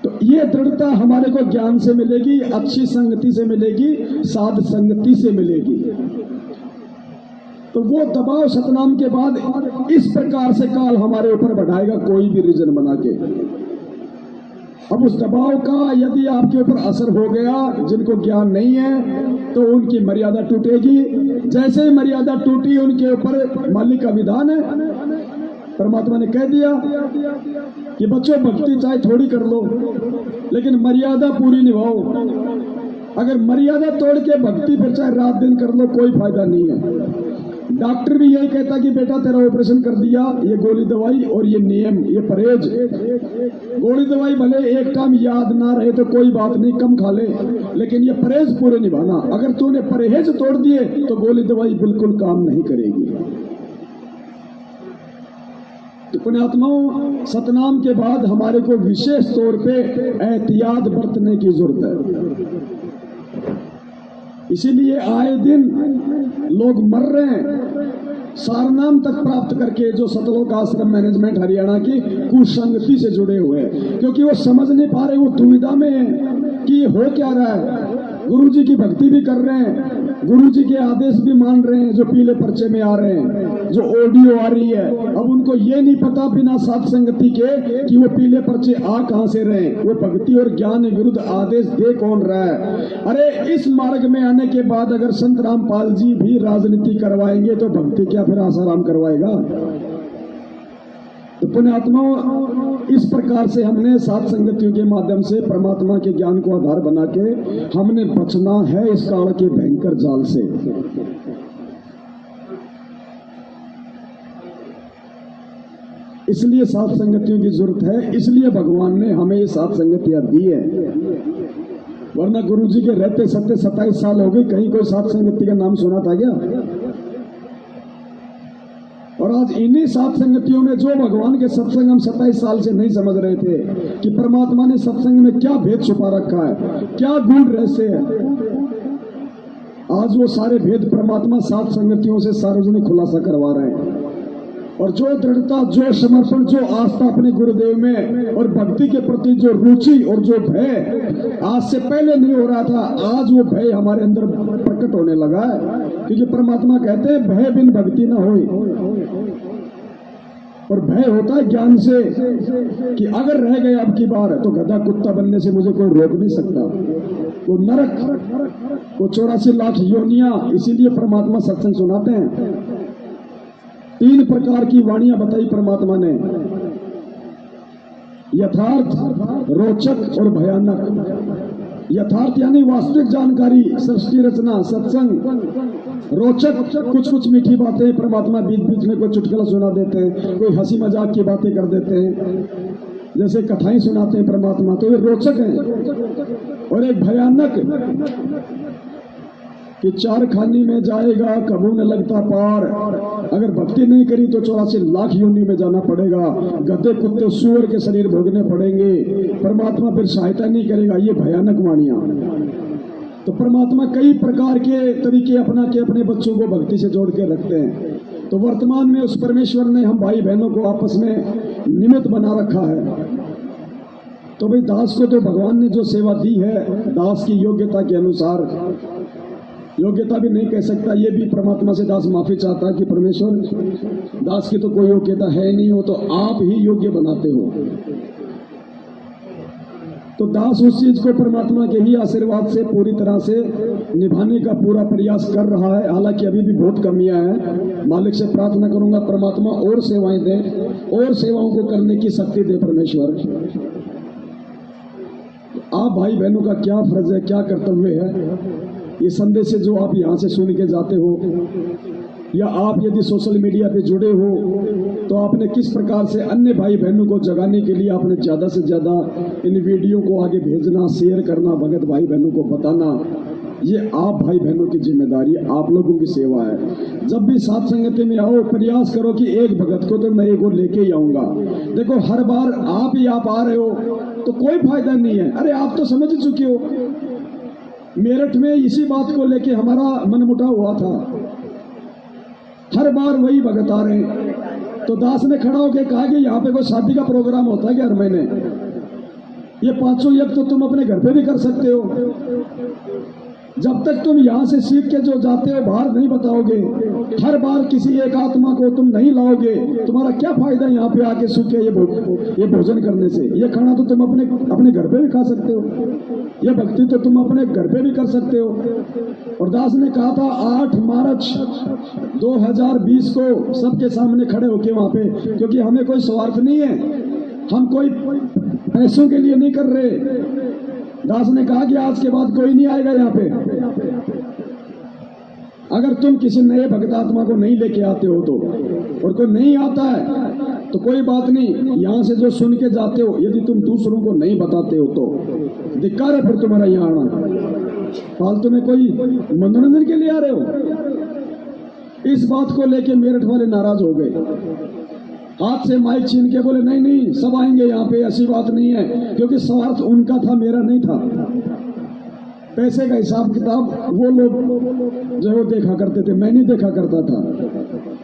तो ये दृढ़ता हमारे को ज्ञान से मिलेगी, अच्छी संगति से मिलेगी, साध संगति से मिलेगी। तो वो दबाव सतनाम के बाद इस प्रकार से काल हमारे ऊपर बढ़ाएगा, कोई भी रीजन बना के। अब उस दबाव का यदि आपके ऊपर असर हो गया, जिनको ज्ञान नहीं है तो उनकी मर्यादा टूटेगी। जैसे ही मर्यादा टूटी, उनके ऊपर मालिक का विधान है। परमात्मा ने कह दिया कि बच्चों भक्ति चाहे थोड़ी कर लो, लेकिन मर्यादा पूरी निभाओ। अगर मर्यादा तोड़ के भक्ति फिर चाहे रात दिन कर लो, कोई फायदा नहीं है। डॉक्टर भी यही कहता कि बेटा तेरा ऑपरेशन कर दिया, ये गोली दवाई और ये नियम, ये परहेज। गोली दवाई भले एक टाइम याद ना रहे तो कोई बात नहीं, कम खा ले, लेकिन ये परहेज पूरे निभाना। अगर तूने परहेज तोड़ दिए तो गोली दवाई बिल्कुल काम नहीं करेगी। तो पुण्यात्माओं, सतनाम के बाद हमारे को विशेष तौर पे एहतियात बरतने की जरूरत है। इसीलिए आए दिन लोग मर रहे हैं सारनाम तक प्राप्त करके, जो सतलोक आश्रम मैनेजमेंट हरियाणा की कुसंगति से जुड़े हुए हैं, क्योंकि वो समझ नहीं पा रहे, वो दुविधा में है कि हो क्या रहा है। गुरु जी की भक्ति भी कर रहे हैं, गुरु जी के आदेश भी मान रहे हैं, जो पीले पर्चे में आ रहे हैं, जो ऑडियो आ रही है। अब उनको ये नहीं पता बिना साथ संगति के कि वो पीले पर्चे आ कहां से रहे, वो भक्ति और ज्ञान विरुद्ध आदेश दे कौन रहा है। अरे इस मार्ग में आने के बाद अगर संत रामपाल जी भी राजनीति करवाएंगे तो भक्ति क्या फिर आसाराम करवाएगा। तो पुण्यात्माओं, इस प्रकार से हमने सात संगतियों के माध्यम से परमात्मा के ज्ञान को आधार बना के हमने बचना है इस काल के भयंकर जाल से। इसलिए सात संगतियों की जरूरत है, इसलिए भगवान ने हमें ये सात संगतियां दी है। वरना गुरु जी के रहते 27 साल हो गए, कहीं कोई सात संगति का नाम सुना था क्या? और आज इन्हीं सात संगतियों में जो भगवान के सत्संग हम 27 साल से नहीं समझ रहे थे कि परमात्मा ने सत्संग में क्या भेद छुपा रखा है, क्या गूढ़ रहस्य है, आज वो सारे भेद परमात्मा सात संगतियों से सार्वजनिक खुलासा करवा रहे हैं। और जो दृढ़ता, जो समर्पण, जो आस्था अपने गुरुदेव में और भक्ति के प्रति जो रुचि और जो भय आज से पहले नहीं हो रहा था, आज वो भय हमारे अंदर प्रकट होने लगा है। क्योंकि परमात्मा कहते हैं भय बिन भक्ति ना होई। और भय होता है ज्ञान से कि अगर रह गए अब की बार तो गधा कुत्ता बनने से मुझे कोई रोक नहीं सकता। वो नरक, वो 84 लाख योनियां, इसीलिए परमात्मा सत्संग सुनाते हैं। 3 प्रकार की वाणियां बताई परमात्मा ने, यथार्थ, रोचक और भयानक। यथार्थ यानी वास्तविक जानकारी, सृष्टि रचना, सत्संग। रोचक कुछ कुछ मीठी बातें परमात्मा बीच बीच में कोई चुटकुला सुना देते हैं, कोई हंसी मजाक की बातें कर देते हैं, जैसे कथाएं सुनाते हैं परमात्मा, तो ये रोचक है। और एक भयानक कि 4 खानी में जाएगा कबू न लगता पार, अगर भक्ति नहीं करी तो 84 लाख योनि में जाना पड़ेगा, गधे कुत्ते सूअर के शरीर भोगने पड़ेंगे, परमात्मा फिर सहायता नहीं करेगा। ये भयानक वाणियां। तो परमात्मा कई प्रकार के तरीके अपना के अपने बच्चों को भक्ति से जोड़ के रखते हैं। तो वर्तमान में उस परमेश्वर ने हम भाई बहनों को आपस में निमित्त बना रखा है। तो भाई दास को तो भगवान ने जो सेवा दी है, दास की योग्यता के अनुसार, योग्यता भी नहीं कह सकता, ये भी परमात्मा से दास माफी चाहता है कि परमेश्वर दास की तो कोई योग्यता है नहीं, हो तो आप ही योग्य बनाते हो। तो दास उस चीज को परमात्मा के ही आशीर्वाद से पूरी तरह से निभाने का पूरा प्रयास कर रहा है। हालांकि अभी भी बहुत कमियां हैं। मालिक से प्रार्थना करूंगा परमात्मा और सेवाएं दे, और सेवाओं को करने की शक्ति दे परमेश्वर। आप भाई बहनों का क्या फर्ज है, क्या कर्तव्य है, ये संदेश जो आप यहाँ से सुन के जाते हो, या आप यदि सोशल मीडिया पे जुड़े हो तो आपने किस प्रकार से अन्य भाई बहनों को जगाने के लिए आपने ज्यादा से ज्यादा इन वीडियो को आगे भेजना, शेयर करना, भगत भाई बहनों को बताना, ये आप भाई बहनों की जिम्मेदारी, आप लोगों की सेवा है। जब भी साथ संगति में आओ, प्रयास करो कि एक भगत को तो मैं एक और लेके ही आऊंगा। देखो हर बार आप आ रहे हो तो कोई फायदा नहीं है। अरे आप तो समझ चुके हो, मेरठ में इसी बात को लेके हमारा मनमुटाव हुआ था। हर बार वही भगत आ रहे हैं। तो दास ने खड़ा होकर कहा कि यहाँ पे कोई शादी का प्रोग्राम होता है क्या हर महीने? ये पांचों यज्ञ तो तुम अपने घर पे भी कर सकते हो। जब तक तुम यहाँ से सीख के जो जाते हो बाहर नहीं बताओगे, हर बार किसी एक आत्मा को तुम नहीं लाओगे, तुम्हारा क्या फायदा यहाँ पे आके सूखे ये भोजन करने से। ये खाना तो तुम अपने घर पे भी खा सकते हो, ये भक्ति तो तुम अपने घर पे भी कर सकते हो। और दास ने कहा था 8 मार्च 2020 को सबके सामने खड़े होके वहां पे, क्योंकि हमें कोई स्वार्थ नहीं है, हम कोई पैसों के लिए नहीं कर रहे। दास ने कहा कि आज के बाद कोई नहीं आएगा यहाँ पे। अगर तुम किसी नए भक्त आत्मा को नहीं लेके आते हो तो, और कोई नहीं आता है तो कोई बात नहीं, यहाँ से जो सुन के जाते हो यदि तुम दूसरों को नहीं बताते हो तो धिक्कार है फिर तुम्हारा यहाँ आना। फालतू में कोई मनोरंजन के लिए आ रहे हो। इस बात को लेके मेरठ वाले नाराज हो गए, हाथ से माइक छीन के बोले नहीं नहीं सब आएंगे यहाँ पे, ऐसी बात नहीं है, क्योंकि स्वार्थ उनका था, मेरा नहीं था। पैसे का हिसाब किताब वो लोग जो वो देखा करते थे, मैं नहीं देखा करता था।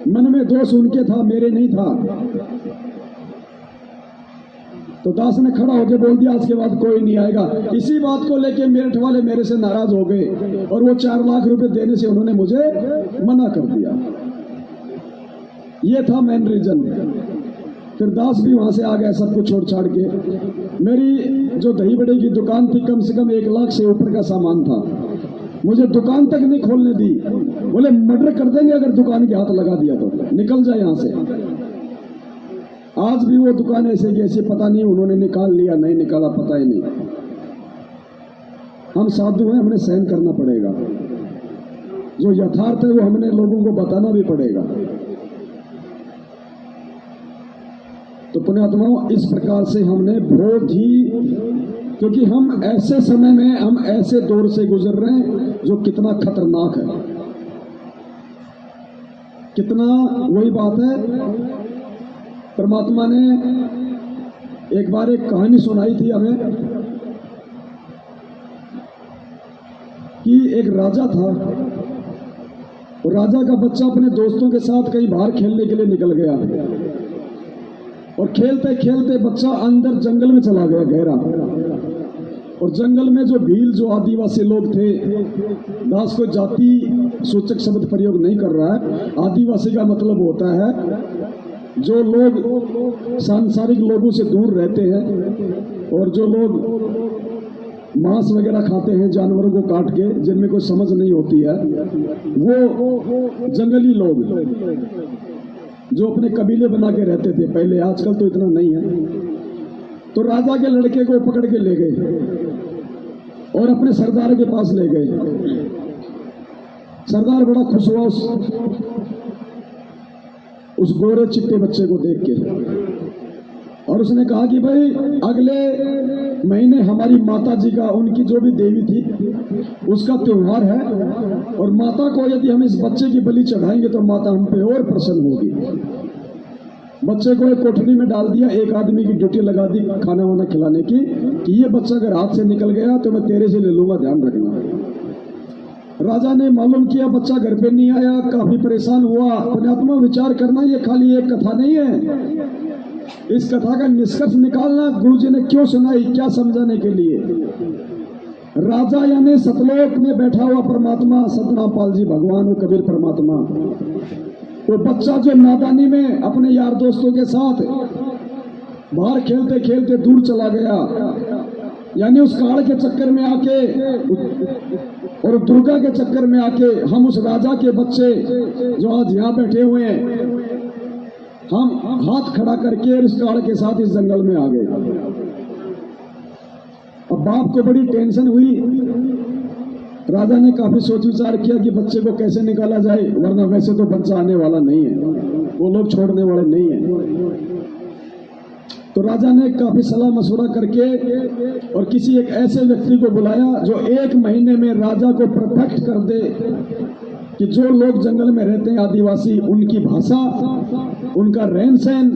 मन में दोष उनके था, मेरे नहीं था। तो दास ने खड़ा होकर बोल दिया आज के बाद कोई नहीं आएगा। इसी बात को लेके मेरठ वाले मेरे से नाराज हो गए और वो 4 लाख रुपए देने से उन्होंने मुझे मना कर दिया। ये था मेन रीजन। फिर दास भी वहां से आ गया सब कुछ छोड़ छाड़ के। मेरी जो दही बड़े की दुकान थी कम से कम 1 लाख से ऊपर का सामान था, मुझे दुकान तक नहीं खोलने दी। बोले मर्डर कर देंगे अगर दुकान के हाथ लगा दिया तो, निकल जाए यहां से। आज भी वो दुकान ऐसे की ऐसी, पता नहीं उन्होंने निकाल लिया नहीं निकाला पता ही नहीं। हम साधु हैं, हमने सहन करना पड़ेगा। जो यथार्थ है वो हमने लोगों को बताना भी पड़ेगा। तो पुण्यात्माओं इस प्रकार से हमने बहुत ही, क्योंकि हम ऐसे समय में, हम ऐसे दौर से गुजर रहे हैं जो कितना खतरनाक है, कितना। वही बात है, परमात्मा ने एक बार एक कहानी सुनाई थी हमें कि एक राजा था और राजा का बच्चा अपने दोस्तों के साथ कहीं बाहर खेलने के लिए निकल गया और खेलते खेलते बच्चा अंदर जंगल में चला गया गहरा। और जंगल में जो भील, जो आदिवासी लोग थे, दास को जाति सूचक शब्द प्रयोग नहीं कर रहा है, आदिवासी का मतलब होता है जो लोग सांसारिक लोगों से दूर रहते हैं और जो लोग मांस वगैरह खाते हैं जानवरों को काट के, जिनमें कोई समझ नहीं होती है, वो जंगली लोग जो अपने कबीले बना के रहते थे पहले, आजकल तो इतना नहीं है। तो राजा के लड़के को पकड़ के ले गए और अपने सरदार के पास ले गए। सरदार बड़ा खुश हुआ उस गोरे चिट्टे बच्चे को देख के, और उसने कहा कि भाई अगले महीने हमारी माता जी का, उनकी जो भी देवी थी, उसका त्योहार है और माता को यदि हम इस बच्चे की बलि चढ़ाएंगे तो माता हम पे और प्रसन्न होगी। बच्चे को एक कोठरी में डाल दिया, एक आदमी की ड्यूटी लगा दी खाना वाना खिलाने की कि ये बच्चा अगर हाथ से निकल गया तो मैं तेरे से ले लूंगा, ध्यान रखना। राजा ने मालूम किया बच्चा घर पे नहीं आया, काफी परेशान हुआ। पुण्यात्मा विचार करना, ये खाली एक कथा नहीं है, इस कथा का निष्कर्ष निकालना गुरुजी ने क्यों सुनाई, क्या समझाने के लिए। राजा यानी सतलोक में बैठा हुआ परमात्मा, सतनामपाल जी भगवान और कबीर परमात्मा। वो बच्चा जो नादानी में अपने यार दोस्तों के साथ बाहर खेलते खेलते दूर चला गया, यानी उस काल के चक्कर में आके और दुर्गा के चक्कर में आके हम उस राजा के बच्चे जो आज यहाँ बैठे हुए हैं, हम हाथ खड़ा करके इस काल के साथ इस जंगल में आ गए। अब बाप को बड़ी टेंशन हुई। राजा ने काफी सोच विचार किया कि बच्चे को कैसे निकाला जाए, वरना वैसे तो बच्चा आने वाला नहीं है, वो लोग छोड़ने वाले नहीं है। तो राजा ने काफी सलाह मशवरा करके और किसी एक ऐसे व्यक्ति को बुलाया जो 1 महीने में राजा को परफेक्ट कर दे कि जो लोग जंगल में रहते हैं आदिवासी, उनकी भाषा, उनका रहन सहन,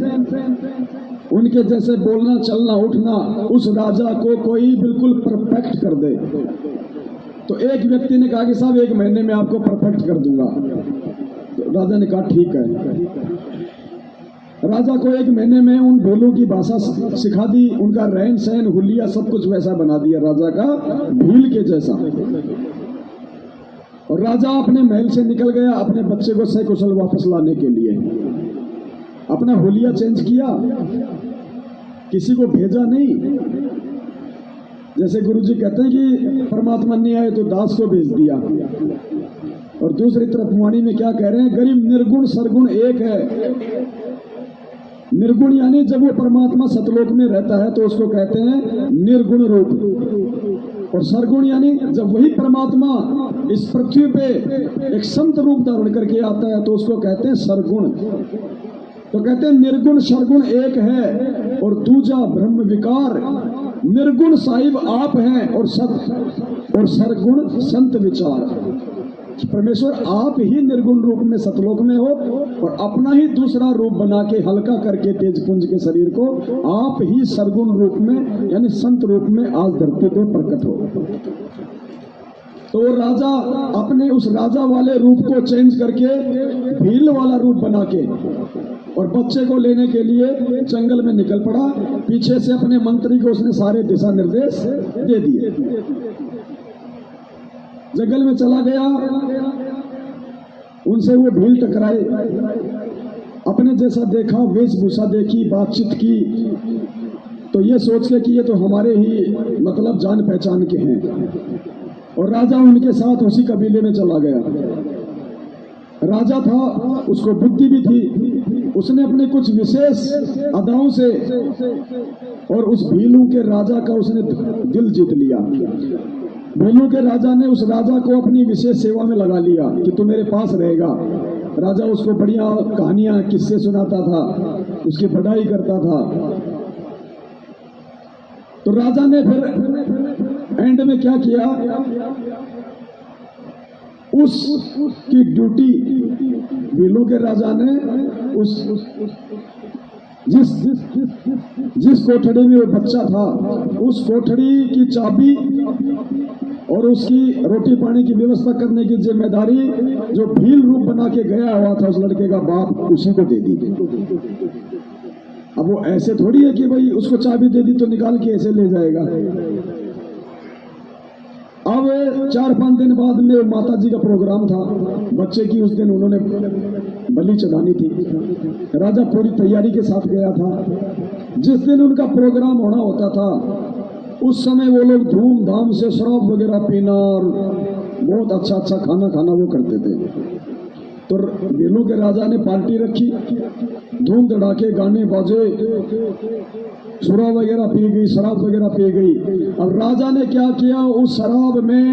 उनके जैसे बोलना चलना उठना, उस राजा को कोई बिल्कुल परफेक्ट कर दे। तो एक व्यक्ति ने कहा कि साहब 1 महीने में आपको परफेक्ट कर दूंगा। तो राजा ने कहा ठीक है। राजा को 1 महीने में उन भीलों की भाषा सिखा दी, उनका रहन सहन हुलिया सब कुछ वैसा बना दिया राजा का भील के जैसा। और राजा अपने महल से निकल गया अपने बच्चे को सकुशल वापस लाने के लिए। अपना हुलिया चेंज किया, किसी को भेजा नहीं। जैसे गुरुजी कहते हैं कि परमात्मा नहीं आए तो दास को भेज दिया। और दूसरी तरफ वाणी में क्या कह रहे हैं, गरीब निर्गुण सरगुण एक है। निर्गुण यानी जब वो परमात्मा सतलोक में रहता है तो उसको कहते हैं निर्गुण रूप। और सरगुण यानी जब वही परमात्मा इस पृथ्वी पे एक संत रूप धारण करके आता है तो उसको कहते हैं सरगुण। तो कहते हैं निर्गुण सरगुण एक है और दूजा ब्रह्म विकार। निर्गुण साहिब आप हैं और सरगुण संत विचार। परमेश्वर आप ही निर्गुण रूप में सतलोक में हो और अपना ही दूसरा रूप बना के हल्का करके तेज पुंज के शरीर को आप ही सरगुण रूप में यानी संत रूप में आज धरती पे प्रकट हो। तो वो राजा अपने उस राजा वाले रूप को चेंज करके भील वाला रूप बना के और बच्चे को लेने के लिए जंगल में निकल पड़ा। पीछे से अपने मंत्री को उसने सारे दिशा निर्देश दे दिए। जंगल में चला गया, उनसे वो भील टकराए, अपने जैसा देखा, वेशभूषा देखी, बातचीत की, तो ये सोच के कि ये तो हमारे ही मतलब जान पहचान के हैं। और राजा उनके साथ उसी कबीले में चला गया। राजा था, उसको बुद्धि भी थी, उसने अपने कुछ विशेष अदाओं से और उस भीलू के राजा का उसने दिल जीत लिया। भीलू के राजा ने उस राजा को अपनी विशेष सेवा में लगा लिया कि तू मेरे पास रहेगा। राजा उसको बढ़िया कहानियां किस्से सुनाता था, उसकी बढ़ाई करता था। तो राजा ने फिर एंड में क्या किया, उसकी ड्यूटी भीलू के राजा ने जिस कोठड़ी में वो बच्चा था उस कोठड़ी की चाबी और उसकी रोटी पानी की व्यवस्था करने की जिम्मेदारी जो भील रूप बना के गया हुआ था उस लड़के का बाप उसी को दे दी। अब वो ऐसे थोड़ी है कि भाई उसको चाबी दे दी तो निकाल के ऐसे ले जाएगा। अब 4-5 दिन बाद में माता जी का प्रोग्राम था बच्चे की, उस दिन उन्होंने बलि चढ़ानी थी। राजा पूरी तैयारी के साथ गया था। जिस दिन उनका प्रोग्राम होना होता था उस समय वो लोग धूमधाम से शराब वगैरह पीना और बहुत अच्छा अच्छा खाना खाना वो करते थे। तो भीलू के राजा ने पार्टी रखी, धूम धड़ाके गाने बाजे, सुरा वगैरह पी गई, शराब वगैरह पी गई। अब राजा ने क्या किया, उस शराब में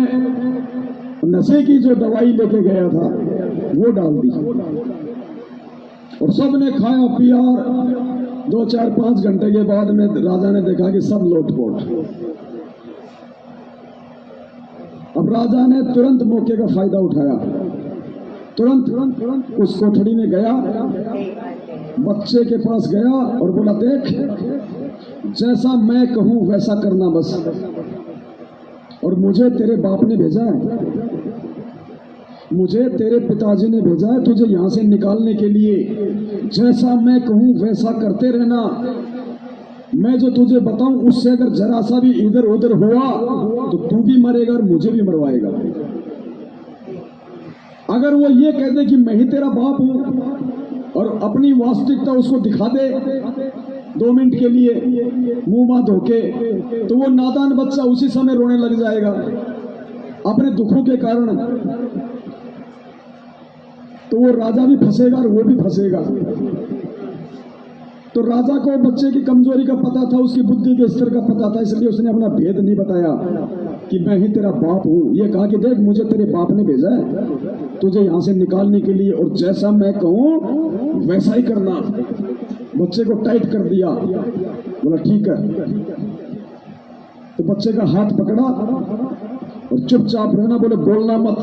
नशे की जो दवाई लेके गया था वो डाल दी और सबने खाया पिया। 2-4-5 घंटे के बाद में राजा ने देखा कि सब लोटपोट। अब राजा ने तुरंत मौके का फायदा उठाया, तुरंत उस कोठड़ी में गया, बच्चे के पास गया और बोला, देख जैसा मैं कहूं वैसा करना बस, और मुझे तेरे बाप ने भेजा है, मुझे तेरे पिताजी ने भेजा है तुझे यहां से निकालने के लिए। जैसा मैं कहूं वैसा करते रहना। मैं जो तुझे बताऊं उससे अगर जरा सा भी इधर उधर हुआ तो तू भी मरेगा और मुझे भी मरवाएगा। अगर वो ये कह दे कि मैं ही तेरा बाप हूं और अपनी वास्तविकता उसको दिखा दे 2 मिनट के लिए मुंह मां धोके, तो वो नादान बच्चा उसी समय रोने लग जाएगा अपने दुखों के कारण। तो वो राजा भी फंसेगा और वो भी फंसेगा। तो राजा को बच्चे की कमजोरी का पता था, उसकी बुद्धि के स्तर का पता था, इसलिए उसने अपना भेद नहीं बताया कि मैं ही तेरा बाप हूं। ये कहा कि देख मुझे तेरे बाप ने भेजा है तुझे यहां से निकालने के लिए और जैसा मैं कहूं वैसा ही करना। बच्चे को टाइट कर दिया, बोला ठीक है। तो बच्चे का हाथ पकड़ा और चुपचाप रहना, बोले बोलना मत।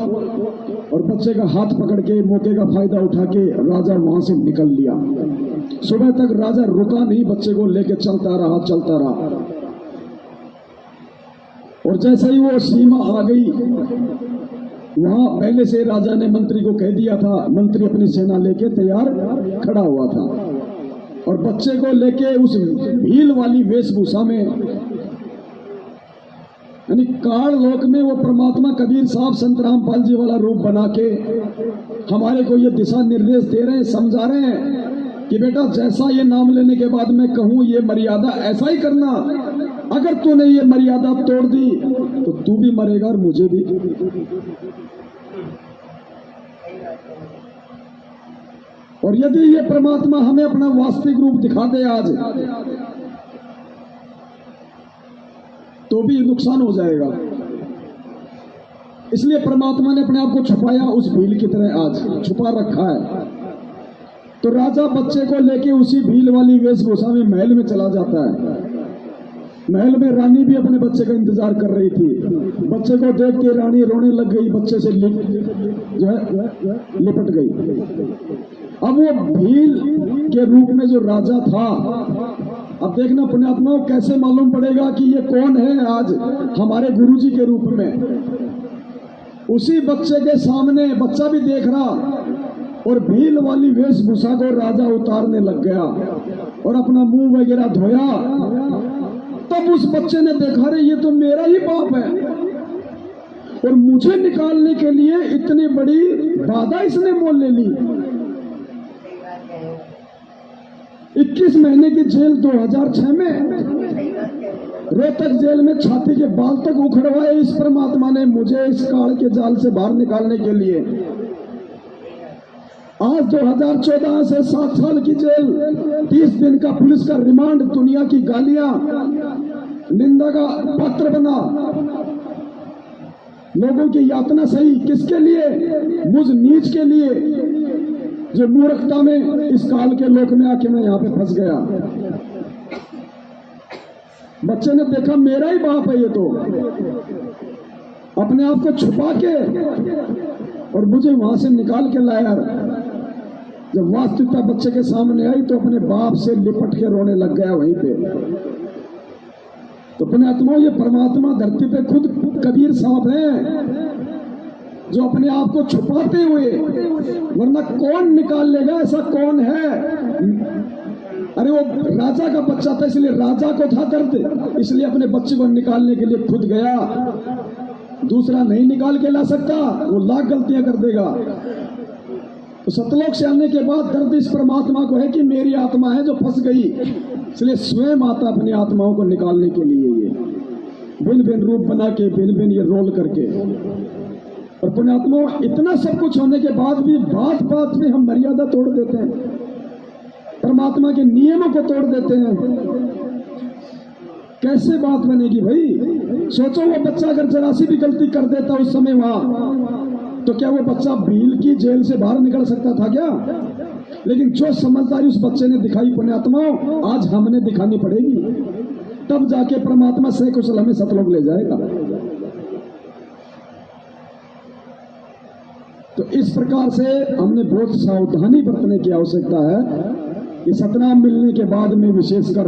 और बच्चे का हाथ पकड़ के मौके का फायदा उठा के राजा वहां से निकल लिया। सुबह तक राजा रुका नहीं, बच्चे को लेके चलता रहा। और जैसे ही वो सीमा आ गई, वहां पहले से राजा ने मंत्री को कह दिया था, मंत्री अपनी सेना लेके तैयार खड़ा हुआ था। और बच्चे को लेके उस भील वाली वेशभूषा में, यानी काल लोक में वो परमात्मा कबीर साहब संत रामपाल जी वाला रूप बना के हमारे को ये दिशा निर्देश दे रहे हैं, समझा रहे हैं कि बेटा जैसा ये नाम लेने के बाद मैं कहूं ये मर्यादा ऐसा ही करना, अगर तूने ये मर्यादा तोड़ दी तो तू भी मरेगा और मुझे भी। और यदि ये परमात्मा हमें अपना वास्तविक रूप दिखा दे आज, तो भी नुकसान हो जाएगा। इसलिए परमात्मा ने अपने आप को छुपाया, उस भील की तरह आज छुपा रखा है। तो राजा बच्चे को लेके उसी भील वाली वेशभूषा में महल में चला जाता है। महल में रानी भी अपने बच्चे का इंतजार कर रही थी। बच्चे को देख के रानी रोने लग गई, बच्चे से लिपट गई। अब वो भील के रूप में जो राजा था, अब देखना पुण्यात्माओं कैसे मालूम पड़ेगा कि ये कौन है आज हमारे गुरुजी के रूप में। उसी बच्चे के सामने बच्चा भी देख रहा और भील वाली वेशभूषा को राजा उतारने लग गया और अपना मुंह वगैरह धोया। तब उस बच्चे ने देखा, रे ये तो मेरा ही बाप है और मुझे निकालने के लिए इतनी बड़ी बाधा इसने मोल ले ली। 21 महीने की जेल 2006 में, रोहतक जेल में छाती के बाल तक उखड़वाए इस परमात्मा ने मुझे इस काल के जाल से बाहर निकालने के लिए। आज 2014 से 7 साल की जेल, 30 दिन का पुलिस का रिमांड, दुनिया की गालियां, निंदा का पात्र बना, लोगों की यातना सही, किसके लिए? मुझ नीच के लिए, जो मूर्खता में इस काल के लोक में आके मैं यहां पे फंस गया। बच्चे ने देखा मेरा ही बाप है ये तो, अपने आप को छुपा के और मुझे वहां से निकाल के लाया। जब वास्तविकता बच्चे के सामने आई तो अपने बाप से लिपट के रोने लग गया वहीं पे। तो अपने आत्मा, ये परमात्मा धरती पे खुद कबीर साहब हैं जो अपने आप को छुपाते हुए, वरना कौन निकाल लेगा? ऐसा कौन है? अरे वो राजा का बच्चा था, इसलिए राजा को था दर्द, इसलिए अपने बच्चे को निकालने के लिए खुद गया। दूसरा नहीं निकाल के ला सकता, वो लाख गलतियां कर देगा। तो सतलोक से आने के बाद दर्द इस परमात्मा को है कि मेरी आत्मा है जो फंस गई, इसलिए स्वयं आता अपनी आत्माओं को निकालने के लिए ये भिन्न भिन्न रूप बना के, भिन्न भिन्न ये रोल करके। और पुण्यात्मा, इतना सब कुछ होने के बाद भी बात बात में हम मर्यादा तोड़ देते हैं, परमात्मा के नियमों को तोड़ देते हैं। कैसे बात बनेगी भाई? सोचो वो बच्चा अगर जरा सी भी गलती कर देता उस समय वहां, तो क्या वो बच्चा भील की जेल से बाहर निकल सकता था क्या? लेकिन जो समझदारी उस बच्चे ने दिखाई पुण्यात्माओं, आज हमने दिखानी पड़ेगी, तब जाके परमात्मा सकुशल हमें सतलोक ले जाएगा। तो इस प्रकार से हमने बहुत सावधानी बरतने की आवश्यकता है। ये सतनाम मिलने के बाद में विशेषकर,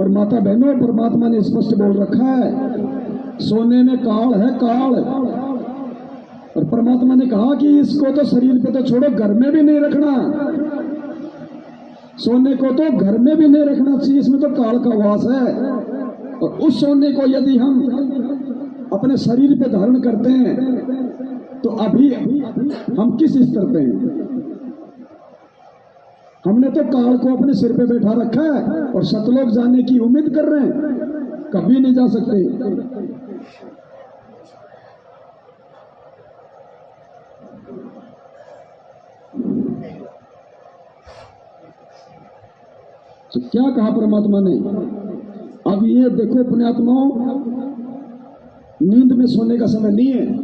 और माता बहनों, परमात्मा ने स्पष्ट बोल रखा है सोने में काल है, काल। और परमात्मा ने कहा कि इसको तो शरीर पे तो छोड़ो, घर में भी नहीं रखना, सोने को तो घर में भी नहीं रखना चाहिए, इसमें तो काल का वास है। और उस सोने को यदि हम अपने शरीर पे धारण करते हैं तो अभी हम किस स्तर पे हैं? हमने तो काल को अपने सिर पे बैठा रखा है और सतलोक जाने की उम्मीद कर रहे हैं, कभी नहीं जा सकते। तो क्या कहा परमात्मा ने? अब ये देखो पुण्यात्माओं, नींद में सोने का समय नहीं है।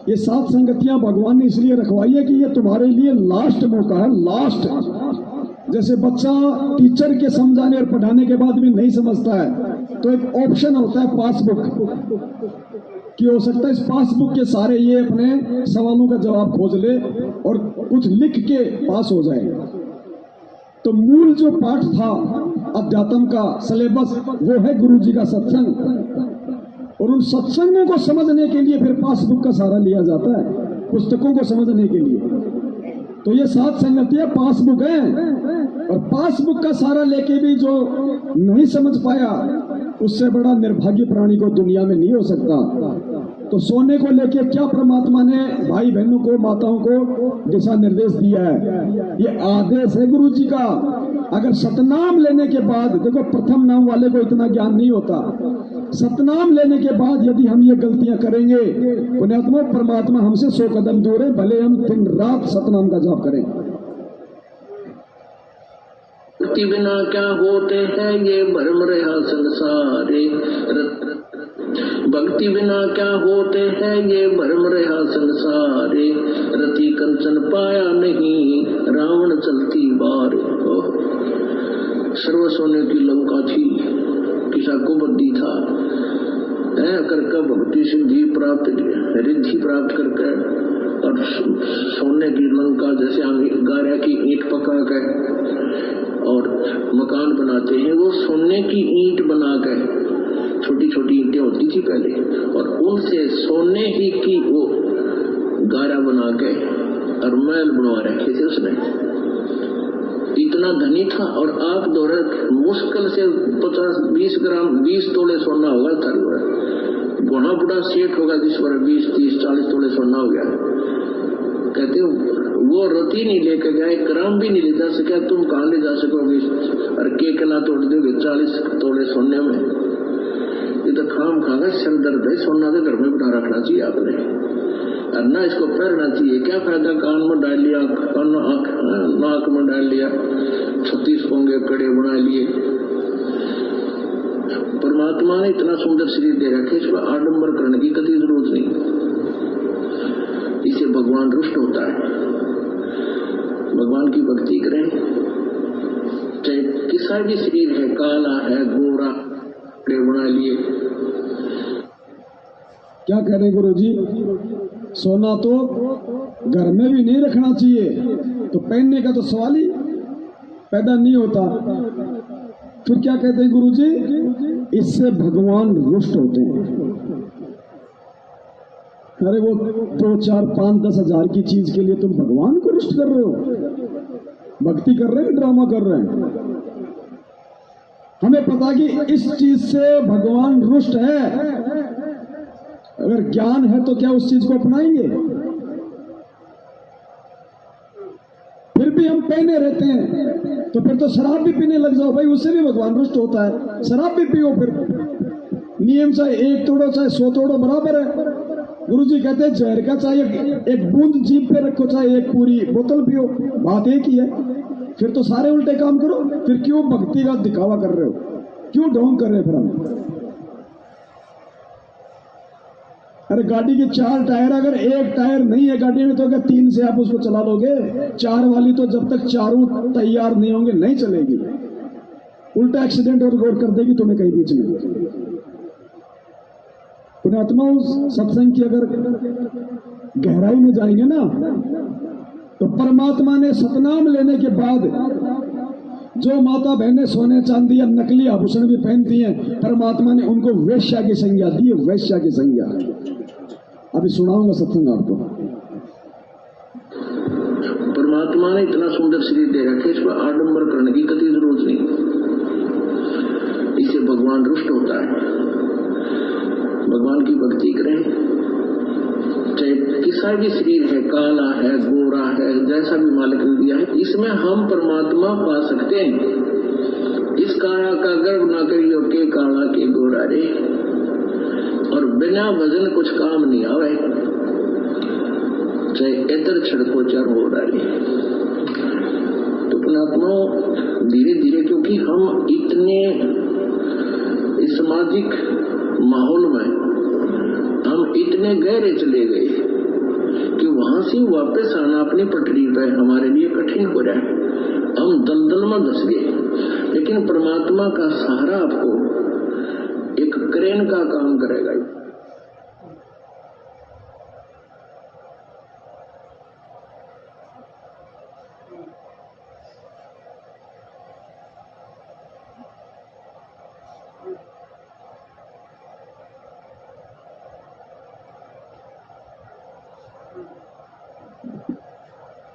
ये 7 संगतियां भगवान ने इसलिए रखवाई है कि ये तुम्हारे लिए लास्ट मौका है, लास्ट। जैसे बच्चा टीचर के समझाने और पढ़ाने के बाद भी नहीं समझता है तो एक ऑप्शन होता है पासबुक, कि हो सकता है इस पासबुक के सारे ये अपने सवालों का जवाब खोज ले और कुछ लिख के पास हो जाए। तो मूल जो पाठ था अध्यात्म का सिलेबस, वो है गुरु जी का सत्संग। और उन सत्संगों को समझने के लिए फिर पासबुक का सहारा लिया जाता है, पुस्तकों को समझने के लिए। तो ये सात संगतियां पासबुक है, और पासबुक का सारा लेके भी जो नहीं समझ पाया, उससे बड़ा निर्भाग्य प्राणी को दुनिया में नहीं हो सकता। तो सोने को लेके क्या परमात्मा ने भाई बहनों को, माताओं को दिशा निर्देश दिया है, ये आदेश है गुरु जी का। अगर सतनाम लेने के बाद, देखो प्रथम नाम वाले को इतना ज्ञान नहीं होता, सतनाम लेने के बाद यदि हम ये गलतियां करेंगे, पुण्यात्मा परमात्मा हमसे 100 कदम दूर है, भले हम दिन रात सतनाम का जाप करें। भक्ति बिना क्या होते हैं ये भ्रम रहा संसारे, भक्ति बिना क्या होते हैं ये भ्रम रहा संसारे, रति कंचन पाया नहीं रावण चलती बार। सर्व सोने की लंका थी, किसा को बद्दी था, करके भक्ति सिद्धि प्राप्त रिद्धि प्राप्त करके, और सोने की लंका जैसे गारा की ईंट पका कर और मकान बनाते हैं, वो सोने की ईंट बना कर, छोटी छोटी ईंटें होती थी पहले, और उनसे सोने ही की वो गारा बना के और महल बनवा रखे थे उसने। इतना धनी था, और आप दौरे मुश्किल से 50-20 ग्राम 20 तोले सोना होगा था, बड़ा बड़ा सेठ होगा जिस पर 20-30-40 तोले सोना हो गया। कहते हो वो रति नहीं लेके गए, ग्राम भी नहीं ले जा सका, तुम कहाँ ले जा सकोगे, और केक ना तोड़ दोगे 40 तोले सोने में। ये तो खाम खागा सर दर्द है, सोना तो घर में बिठा रखना चाहिए आपने, और ना इसको पहनना चाहिए। क्या फायदा, कान में डाल लिया, नाक में डाल लिया, 36 पोंगे कड़े बना लिए। परमात्मा ने इतना सुंदर शरीर दे रखे, इस पर आडंबर करने की कभी जरूरत नहीं। इसे भगवान रुष्ट होता है। भगवान की भक्ति करें, चाहे किसा भी शरीर है, काला है, गोरा, कड़े बना लिए। क्या कह रहे गुरु जी, सोना तो घर में भी नहीं रखना चाहिए, तो पहनने का तो सवाल ही पैदा नहीं होता। फिर क्या कहते हैं गुरु जी, इससे भगवान रुष्ट होते हैं। अरे वो 2, 4, 5, 10 हजार की चीज के लिए तुम भगवान को रुष्ट कर रहे हो, भक्ति कर रहे हैं, ड्रामा कर रहे हैं। हमें पता कि इस चीज से भगवान रुष्ट है, अगर ज्ञान है तो क्या उस चीज को अपनाएंगे? फिर भी हम पहने रहते हैं, तो फिर तो शराब भी पीने लग जाओ भाई, उससे भी भगवान रुष्ट होता है। शराब भी पियो, फिर नियम चाहे 1 तोड़ो चाहे 100 तोड़ो बराबर है। गुरु जी कहते हैं जहर का चाहे एक बूंद जीभ पे रखो चाहे एक पूरी बोतल पियो, बात एक ही है। फिर तो सारे उल्टे काम करो, फिर क्यों भक्ति का दिखावा कर रहे हो, क्यों ढोंग कर रहे हो? फिर हम, अरे गाड़ी के 4 टायर, अगर एक टायर नहीं है गाड़ी में तो क्या 3 से आप उसको चला लोगे? 4 वाली तो जब तक चारों तैयार नहीं होंगे नहीं चलेगी, उल्टा एक्सीडेंट और कर देगी तुम्हें कहीं बीच में। पुण्यात्मा, उस सत्संग की अगर गहराई में जाएंगे ना, तो परमात्मा ने सतनाम लेने के बाद जो माता बहनें सोने चांदी या नकली आभूषण भी पहनती हैं, परमात्मा ने उनको वैश्या की संज्ञा दी है, वैश्या की संज्ञा। अभी सुनाऊंगा सत्संग आपको। परमात्मा ने इतना सुंदर शरीर दे रखे, इस पर आडंबर करने की कभी जरूरत नहीं। इससे भगवान रुष्ट होता है। भगवान की भक्ति करें, चाहे किसा भी शरीर है, काला है, गोरा है, जैसा भी मालिक ने दिया है, इसमें हम परमात्मा पा सकते हैं। इस काया का गर्व ना करियो के काला के गोरा रे, और बिना भजन कुछ काम नहीं आवे, चाहे इधर छिड़को चार हो डाले। तो परमात्मा धीरे धीरे, क्योंकि हम इतने सामाजिक माहौल में हम इतने गहरे चले गए कि वहां से वापस आना अपनी पटरी पर हमारे लिए कठिन हो रहा है। हम दलदल में धस गए, लेकिन परमात्मा का सहारा आपको एक क्रेन का काम करेगा।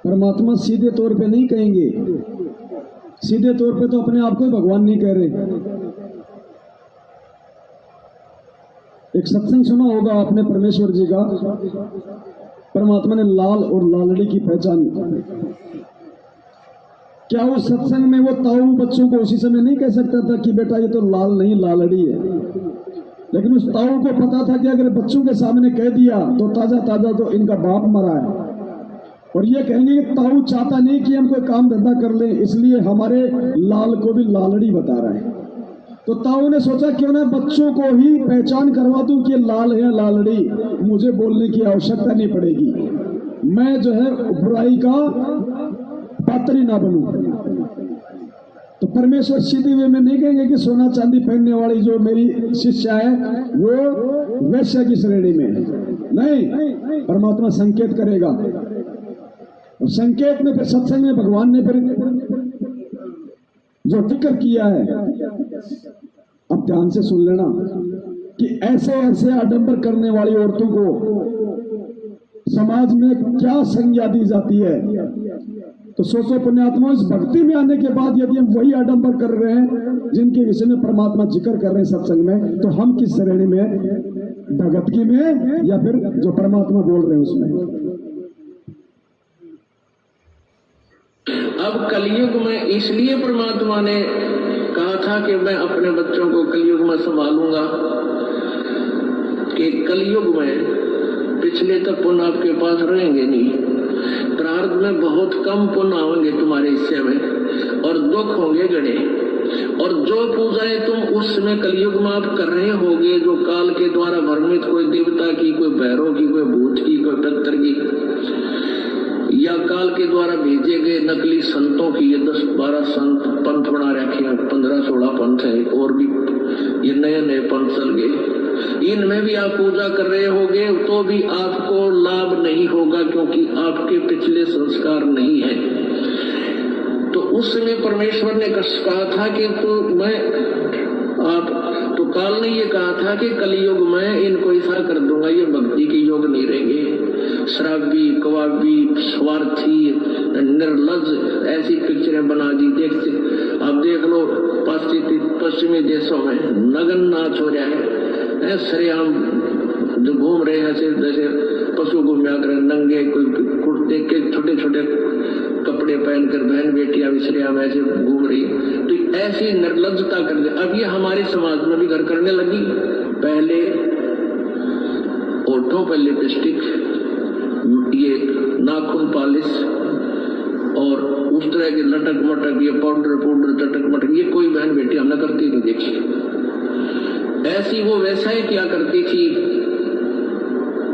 परमात्मा सीधे तौर पे नहीं कहेंगे, सीधे तौर पे तो अपने आप को ही भगवान नहीं कह रहे। एक सत्संग सुना होगा आपने परमेश्वर जी का, परमात्मा ने लाल और लालड़ी की पहचान। क्या उस सत्संग में वो ताऊ बच्चों को उसी समय नहीं कह सकता था कि बेटा ये तो लाल नहीं लालड़ी है? लेकिन उस ताऊ को पता था कि अगर बच्चों के सामने कह दिया तो ताजा ताजा तो इनका बाप मरा है, और ये कहेंगे कि ताऊ चाहता नहीं कि हम कोई काम धंधा कर लें, इसलिए हमारे लाल को भी लालड़ी बता रहा है। तो ताऊ ने सोचा क्यों ना बच्चों को ही पहचान करवा दूं कि लाल है लालड़ी, मुझे बोलने की आवश्यकता नहीं पड़ेगी, मैं जो है बुराई का पात्र ही ना बनूं। तो परमेश्वर सीधे वे में नहीं कहेंगे कि सोना चांदी पहनने वाली जो मेरी शिष्या है वो वैश्य की श्रेणी में है, नहीं, परमात्मा संकेत करेगा। और संकेत में फिर सत्संग में भगवान ने फिर जो जिक्र किया है, अब ध्यान से सुन लेना कि ऐसे ऐसे आडंबर करने वाली औरतों को समाज में क्या संज्ञा दी जाती है। तो सोचो पुण्यात्मा, इस भक्ति में आने के बाद यदि हम वही आडंबर कर रहे हैं जिनके विषय में परमात्मा जिक्र कर रहे हैं सत्संग में, तो हम किस श्रेणी में, भगत की में या फिर जो परमात्मा बोल रहे हैं उसमें? अब कलयुग में इसलिए परमात्मा ने कहा था कि मैं अपने बच्चों को कलयुग में संभालूंगा, कि कलयुग में पिछले तक पुण्य आपके पास रहेंगे नहीं, प्रारब्ध में बहुत कम पुण्य आएंगे तुम्हारे हिस्से में, और दुख होंगे गणे, और जो पूजाएं तुम उस समय कलयुग में आप कर रहे होगे, जो काल के द्वारा भ्रमित, कोई देवता की, कोई भैरव की, कोई भूत की, कोई पितर की, या काल के द्वारा भेजे गए नकली संतों की, ये 10-12 संत पंथ बना रखे हैं, 15-16 पंथ है, और भी ये नए नए पंथ चल गए, इनमें भी आप पूजा कर रहे होगे तो भी आपको लाभ नहीं होगा, क्योंकि आपके पिछले संस्कार नहीं है। तो उस समय परमेश्वर ने कहा था कि तो काल ने ये कहा था कि कलयुग में इनको ऐसा कर दूंगा, ये भक्ति के योग नहीं रहेंगे, शराबी, कबाबी, स्वार्थी, निर्लज, ऐसी पिक्चरें बना दी। देखते आप देख लो पश्चिमी देशों में नगन नाच हो जाए, सरेआम जो घूम रहे हैं जैसे पशु घूमया कर, नंगे, कोई कुर्ते के छोटे छोटे कपड़े पहनकर बहन बेटियां भी सरेआम ऐसे घूम रही, तो ऐसी निर्लज्जता कर दे। अब ये हमारे समाज में भी घर करने लगी। पहले ओठों पर लिपस्टिक, ये नाखून पॉलिश और उस तरह के लटक मटक, ये पाउडर चटक मटक, ये कोई बहन बेटी हमने करती नहीं देखी। ऐसी वो वैसा ही क्या करती थी,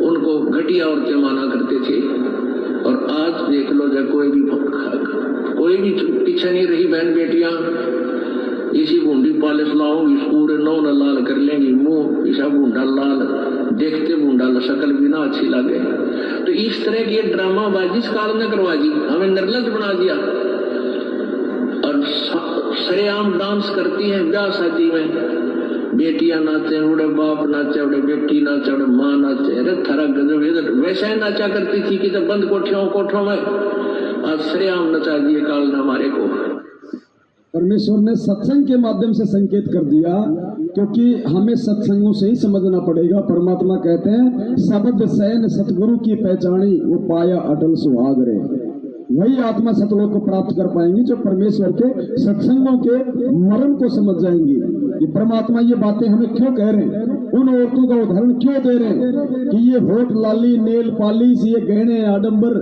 उनको घटिया औरतें माना करते थे। और आज देख लो, जब कोई भी पीछे नहीं रही बहन बेटियां, इसी बूंदी पॉलिश लाऊंगी, पूरे नौ न लाल कर लेंगी, मुंह ऐसा बूंदा लाल, देखते बूंदा शक्ल भी ना अच्छी लगे। तो इस तरह की ड्रामाबाजी इस काल ने करवा दी, हमें निर्लज बना दिया। और सरेआम डांस करती है ब्याह शादी में, बेटियां नाचे, उड़े बाप नाचे, उड़े बेटी नाचे, उड़े माँ नाचे, अरे थारा गजब। इधर वैसा ही नाचा करती थी कि जब बंद कोठों में, आज सरेआम नचा दिए काल ने हमारे को। परमेश्वर ने सत्संग के माध्यम से संकेत कर दिया, क्योंकि हमें सत्संगों से ही समझना पड़ेगा। परमात्मा कहते हैं, शब्द सैन सतगुरु की पहचानी, वो पाया अटल सुहाग रे। वही आत्मा सतलोक को प्राप्त कर पाएंगी जो परमेश्वर के सत्संगों के मर्म को समझ जाएंगी। ये परमात्मा ये बातें हमें क्यों कह रहे हैं, उन औरतों का उदाहरण क्यों दे रहे हैं कि ये होठ लाली, नेल पॉलिश, ये गहने, आडंबर,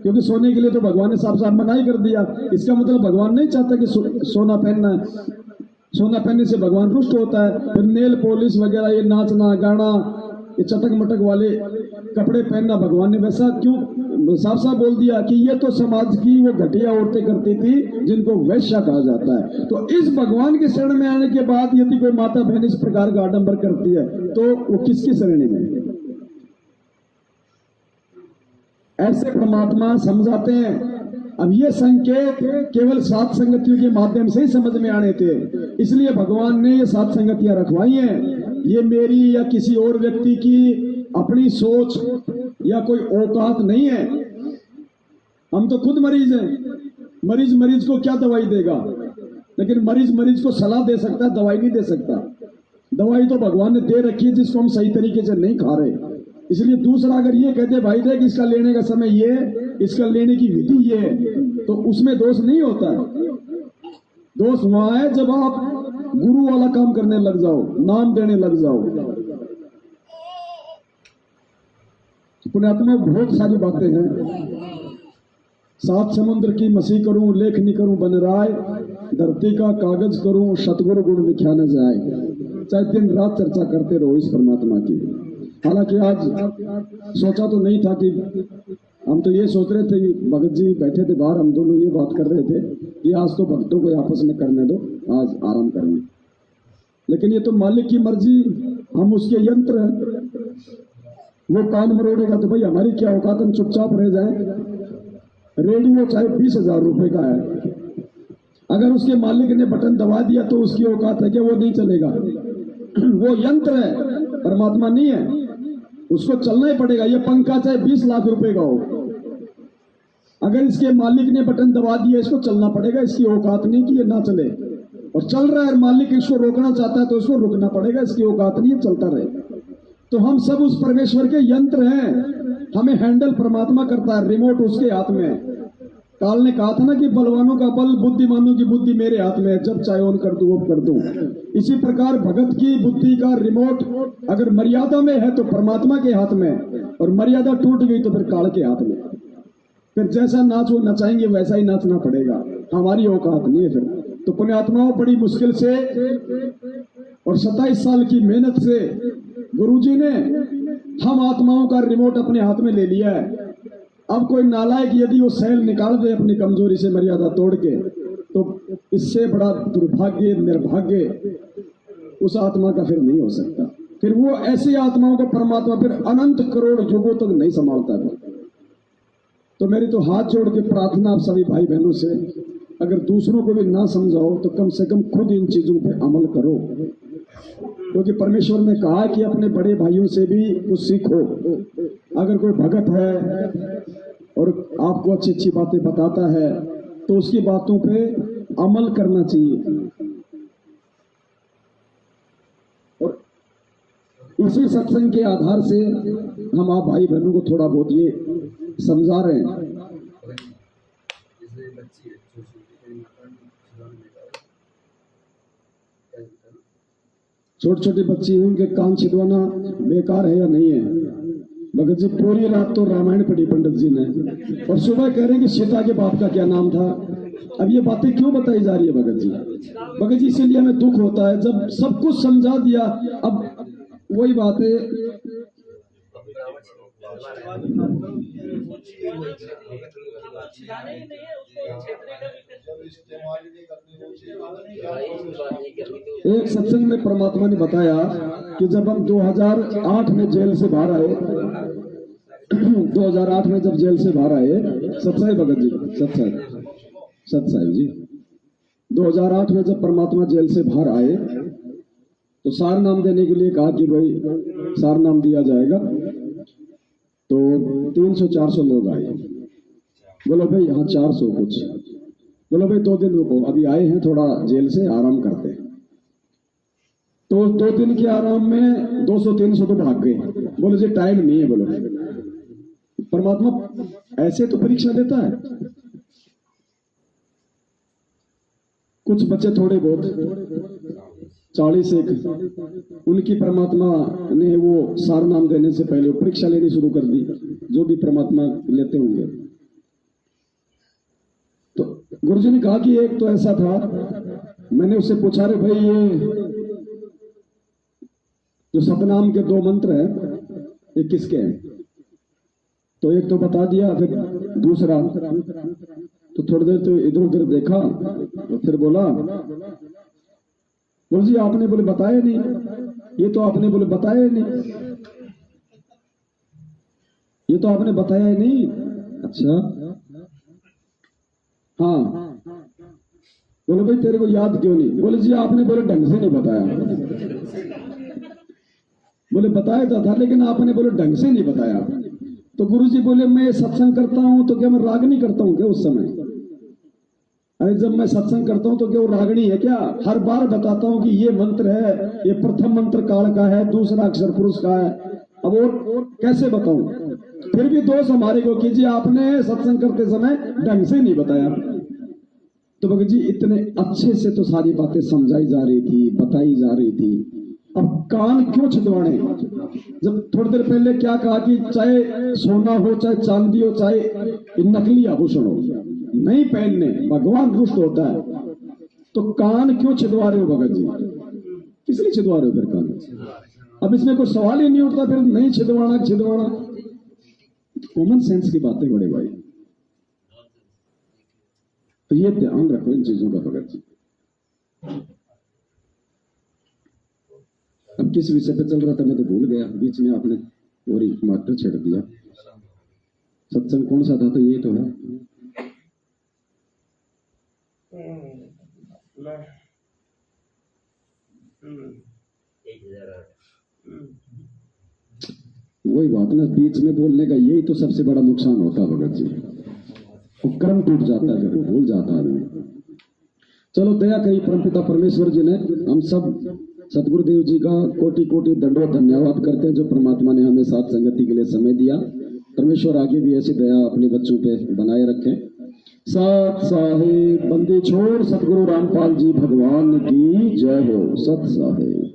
क्योंकि सोने के लिए तो भगवान ने साफ साफ मना ही कर दिया। इसका मतलब भगवान नहीं चाहता कि सोना पहनना है, सोना पहनने से भगवान रुष्ट होता है। फिर नेल पॉलिश वगैरह, ये नाचना गाना, ये चटक मटक वाले कपड़े पहनना, भगवान ने वैसा क्यों साफ साफ बोल दिया कि ये तो समाज की वो घटिया औरतें करती थी जिनको वैश्या कहा जाता है। तो इस भगवान के शरण में आने के बाद यदि कोई माता बहन इस प्रकार का आडंबर करती है तो वो किसकी श्रेणी में? ऐसे परमात्मा समझाते हैं। अब ये संकेत केवल सात संगतियों के माध्यम से ही समझ में आने थे, इसलिए भगवान ने ये सात संगतियां रखवाई हैं। ये मेरी या किसी और व्यक्ति की अपनी सोच या कोई औकात नहीं है। हम तो खुद मरीज हैं। मरीज को क्या दवाई देगा, लेकिन मरीज को सलाह दे सकता है, दवाई नहीं दे सकता। दवाई तो भगवान ने दे रखी है जिसको हम सही तरीके से नहीं खा रहे। इसलिए दूसरा अगर ये कहते भाई देख इसका लेने का समय ये, इसका लेने की विधि ये है, तो उसमें दोष नहीं होता है। दोष वहां है जब आप गुरु वाला काम करने लग जाओ, नाम देने लग जाओ। पुण्यात्मा बहुत सारी बातें हैं। सात समुद्र की मसी करूं, लेखनी करूं बन राय, धरती का कागज करूं, सतगुरु गुण लिखा न जाए। चाहे दिन रात चर्चा करते रहो इस परमात्मा की। हालांकि आज सोचा तो नहीं था कि, हम तो ये सोच रहे थे कि भगत जी बैठे थे बाहर, हम दोनों ये बात कर रहे थे कि आज तो भक्तों को आपस में करने दो, आज आराम करेंगे। लेकिन ये तो मालिक की मर्जी, हम उसके यंत्र हैं। वो कान मरोड़ेगा तो भाई हमारी क्या औकात, हम चुपचाप रह जाएं। रेडियो चाहे 20,000 रुपए का है, अगर उसके मालिक ने बटन दबा दिया तो उसकी औकात है कि वो नहीं चलेगा। वो यंत्र है, परमात्मा नहीं है, उसको चलना ही पड़ेगा। ये पंखा चाहे 20 लाख रुपए का हो, अगर इसके मालिक ने बटन दबा दिया इसको चलना पड़ेगा। इसकी औकात नहीं कि ये ना चले, और चल रहा है, मालिक इसको रोकना चाहता है तो इसको रुकना पड़ेगा। इसकी औकात नहीं है, चलता रहे। तो हम सब उस परमेश्वर के यंत्र हैं, हमें हैंडल परमात्मा करता है, रिमोट उसके हाथ में है। काल ने कहा था ना कि बलवानों का बल, बुद्धिमानों की बुद्धि मेरे हाथ में है, जब चाहे ऑन कर दूं वो कर दूं। इसी प्रकार भगत की बुद्धि का रिमोट अगर मर्यादा में है तो परमात्मा के हाथ में, और मर्यादा टूट गई तो फिर काल के हाथ में। फिर जैसा नाच वो नचाएंगे वैसा ही नाचना पड़ेगा, हमारी औकात नहीं है फिर। तो पुण्यात्माओं बड़ी मुश्किल से और 27 साल की मेहनत से गुरुजी ने हम आत्माओं का रिमोट अपने हाथ में ले लिया है। अब कोई नालायक यदि वो सेल निकाल दे अपनी कमजोरी से मर्यादा तोड़ के, तो इससे बड़ा दुर्भाग्य, निर्भाग्य उस आत्मा का फिर नहीं हो सकता। फिर वो ऐसी आत्माओं को परमात्मा फिर अनंत करोड़ युगों तक नहीं संभालता है। तो मेरी तो हाथ जोड़ के प्रार्थना आप सभी भाई बहनों से, अगर दूसरों को भी ना समझाओ तो कम से कम खुद इन चीजों पे अमल करो, क्योंकि परमेश्वर ने कहा कि अपने बड़े भाइयों से भी कुछ सीखो। अगर कोई भगत है और आपको अच्छी अच्छी बातें बताता है तो उसकी बातों पे अमल करना चाहिए। और इसी सत्संग के आधार से हम आप भाई बहनों को थोड़ा बहुत ये समझा रहे हैं। छोटी छोटी बच्ची हैं, उनके कान छिदवाना बेकार है या नहीं है? भगत जी पूरी रात तो रामायण पढ़ी पंडित जी ने, और सुबह कह रहे हैं कि सीता के बाप का क्या नाम था। अब ये बातें क्यों बताई जा रही है भगत जी? भगत जी इसीलिए हमें दुख होता है, जब सब कुछ समझा दिया अब वही बातें। एक सत्संग में परमात्मा ने बताया कि जब हम 2008 में जेल से बाहर आए, 2008 में जब जेल से बाहर आए, सत्साई भगत जी, सत्साई जी, 2008 में जब परमात्मा जेल से बाहर आए तो सार नाम देने के लिए कहा कि भाई सार नाम दिया जाएगा। तो 300-400 लोग आए। बोलो भाई यहाँ 400 कुछ, बोलो भाई 2 दिन रुको, अभी आए हैं थोड़ा जेल से आराम करते हैं। तो 2 दिन के आराम में 200-300 तो भाग गए। बोलो जी टाइम नहीं है। बोलो परमात्मा ऐसे तो परीक्षा देता है। कुछ बच्चे थोड़े बहुत 40 एक, उनकी परमात्मा ने वो सार नाम देने से पहले परीक्षा लेनी शुरू कर दी, जो भी परमात्मा लेते होंगे। तो गुरुजी ने कहा कि एक तो ऐसा था, मैंने उससे पूछा रे भाई ये जो सतनाम के 2 मंत्र हैं ये किसके हैं? तो एक तो बता दिया, फिर दूसरा तो थोड़ी देर तो इधर उधर देखा, तो फिर बोला बोल जी आपने बोले बताया नहीं, ये तो आपने बोले बताया नहीं, ये तो आपने बताया ही नहीं। अच्छा हाँ, बोले भाई तेरे को याद क्यों नहीं? बोले जी आपने बोले ढंग से नहीं बताया। बोले बताया था लेकिन आपने बोले ढंग से नहीं बताया। तो गुरुजी बोले मैं सत्संग करता हूं तो क्या मैं रागनी करता हूं क्या उस समय? अरे जब मैं सत्संग करता हूं तो क्या वो रागनी है क्या? हर बार बताता हूं कि ये मंत्र है, ये प्रथम मंत्र काल का है, दूसरा अक्षर पुरुष का है। अब और कैसे बताऊं? फिर भी दोष हमारे को कीजिए, आपने सत्संग करते समय ढंग से नहीं बताया। तो भगत जी इतने अच्छे से तो सारी बातें समझाई जा रही थी, बताई जा रही थी, अब कान क्यों छिदवाने? जब थोड़ी देर पहले क्या कहा कि चाहे सोना हो, चाहे चांदी हो, चाहे नकली आभूषण हो, नहीं पहनने, भगवान रुष्ट होता है। तो कान क्यों छिदवा रहे हो भगत जी? किस लिए छिदवा रहे हो फिर कान? अब इसमें कोई सवाल ही नहीं उठता, फिर नहीं छिदवाना। कॉमन सेंस की बातें बड़े भाई, तो ये ध्यान रखो इन चीजों का भगत जी। अब किस विषय पे चल रहा था मैं तो भूल गया, बीच में आपने और एक मास्टर छेड़ दिया। सत्संग कौन सा था? तो ये तो है वही बात ना, बीच में बोलने का यही तो सबसे बड़ा नुकसान होता है भगत जी, वो क्रम टूट जाता है, भूल जाता है आदमी। चलो दया करी परमपिता परमेश्वर जी ने, हम सब सतगुरुदेव जी का कोटि कोटि दंडवत धन्यवाद करते हैं जो परमात्मा ने हमें साथ संगति के लिए समय दिया। परमेश्वर आगे भी ऐसी दया अपने बच्चों पे बनाए रखें। सत साहिब बंदी छोड़ सतगुरु रामपाल जी भगवान की जय हो। सत साहिब।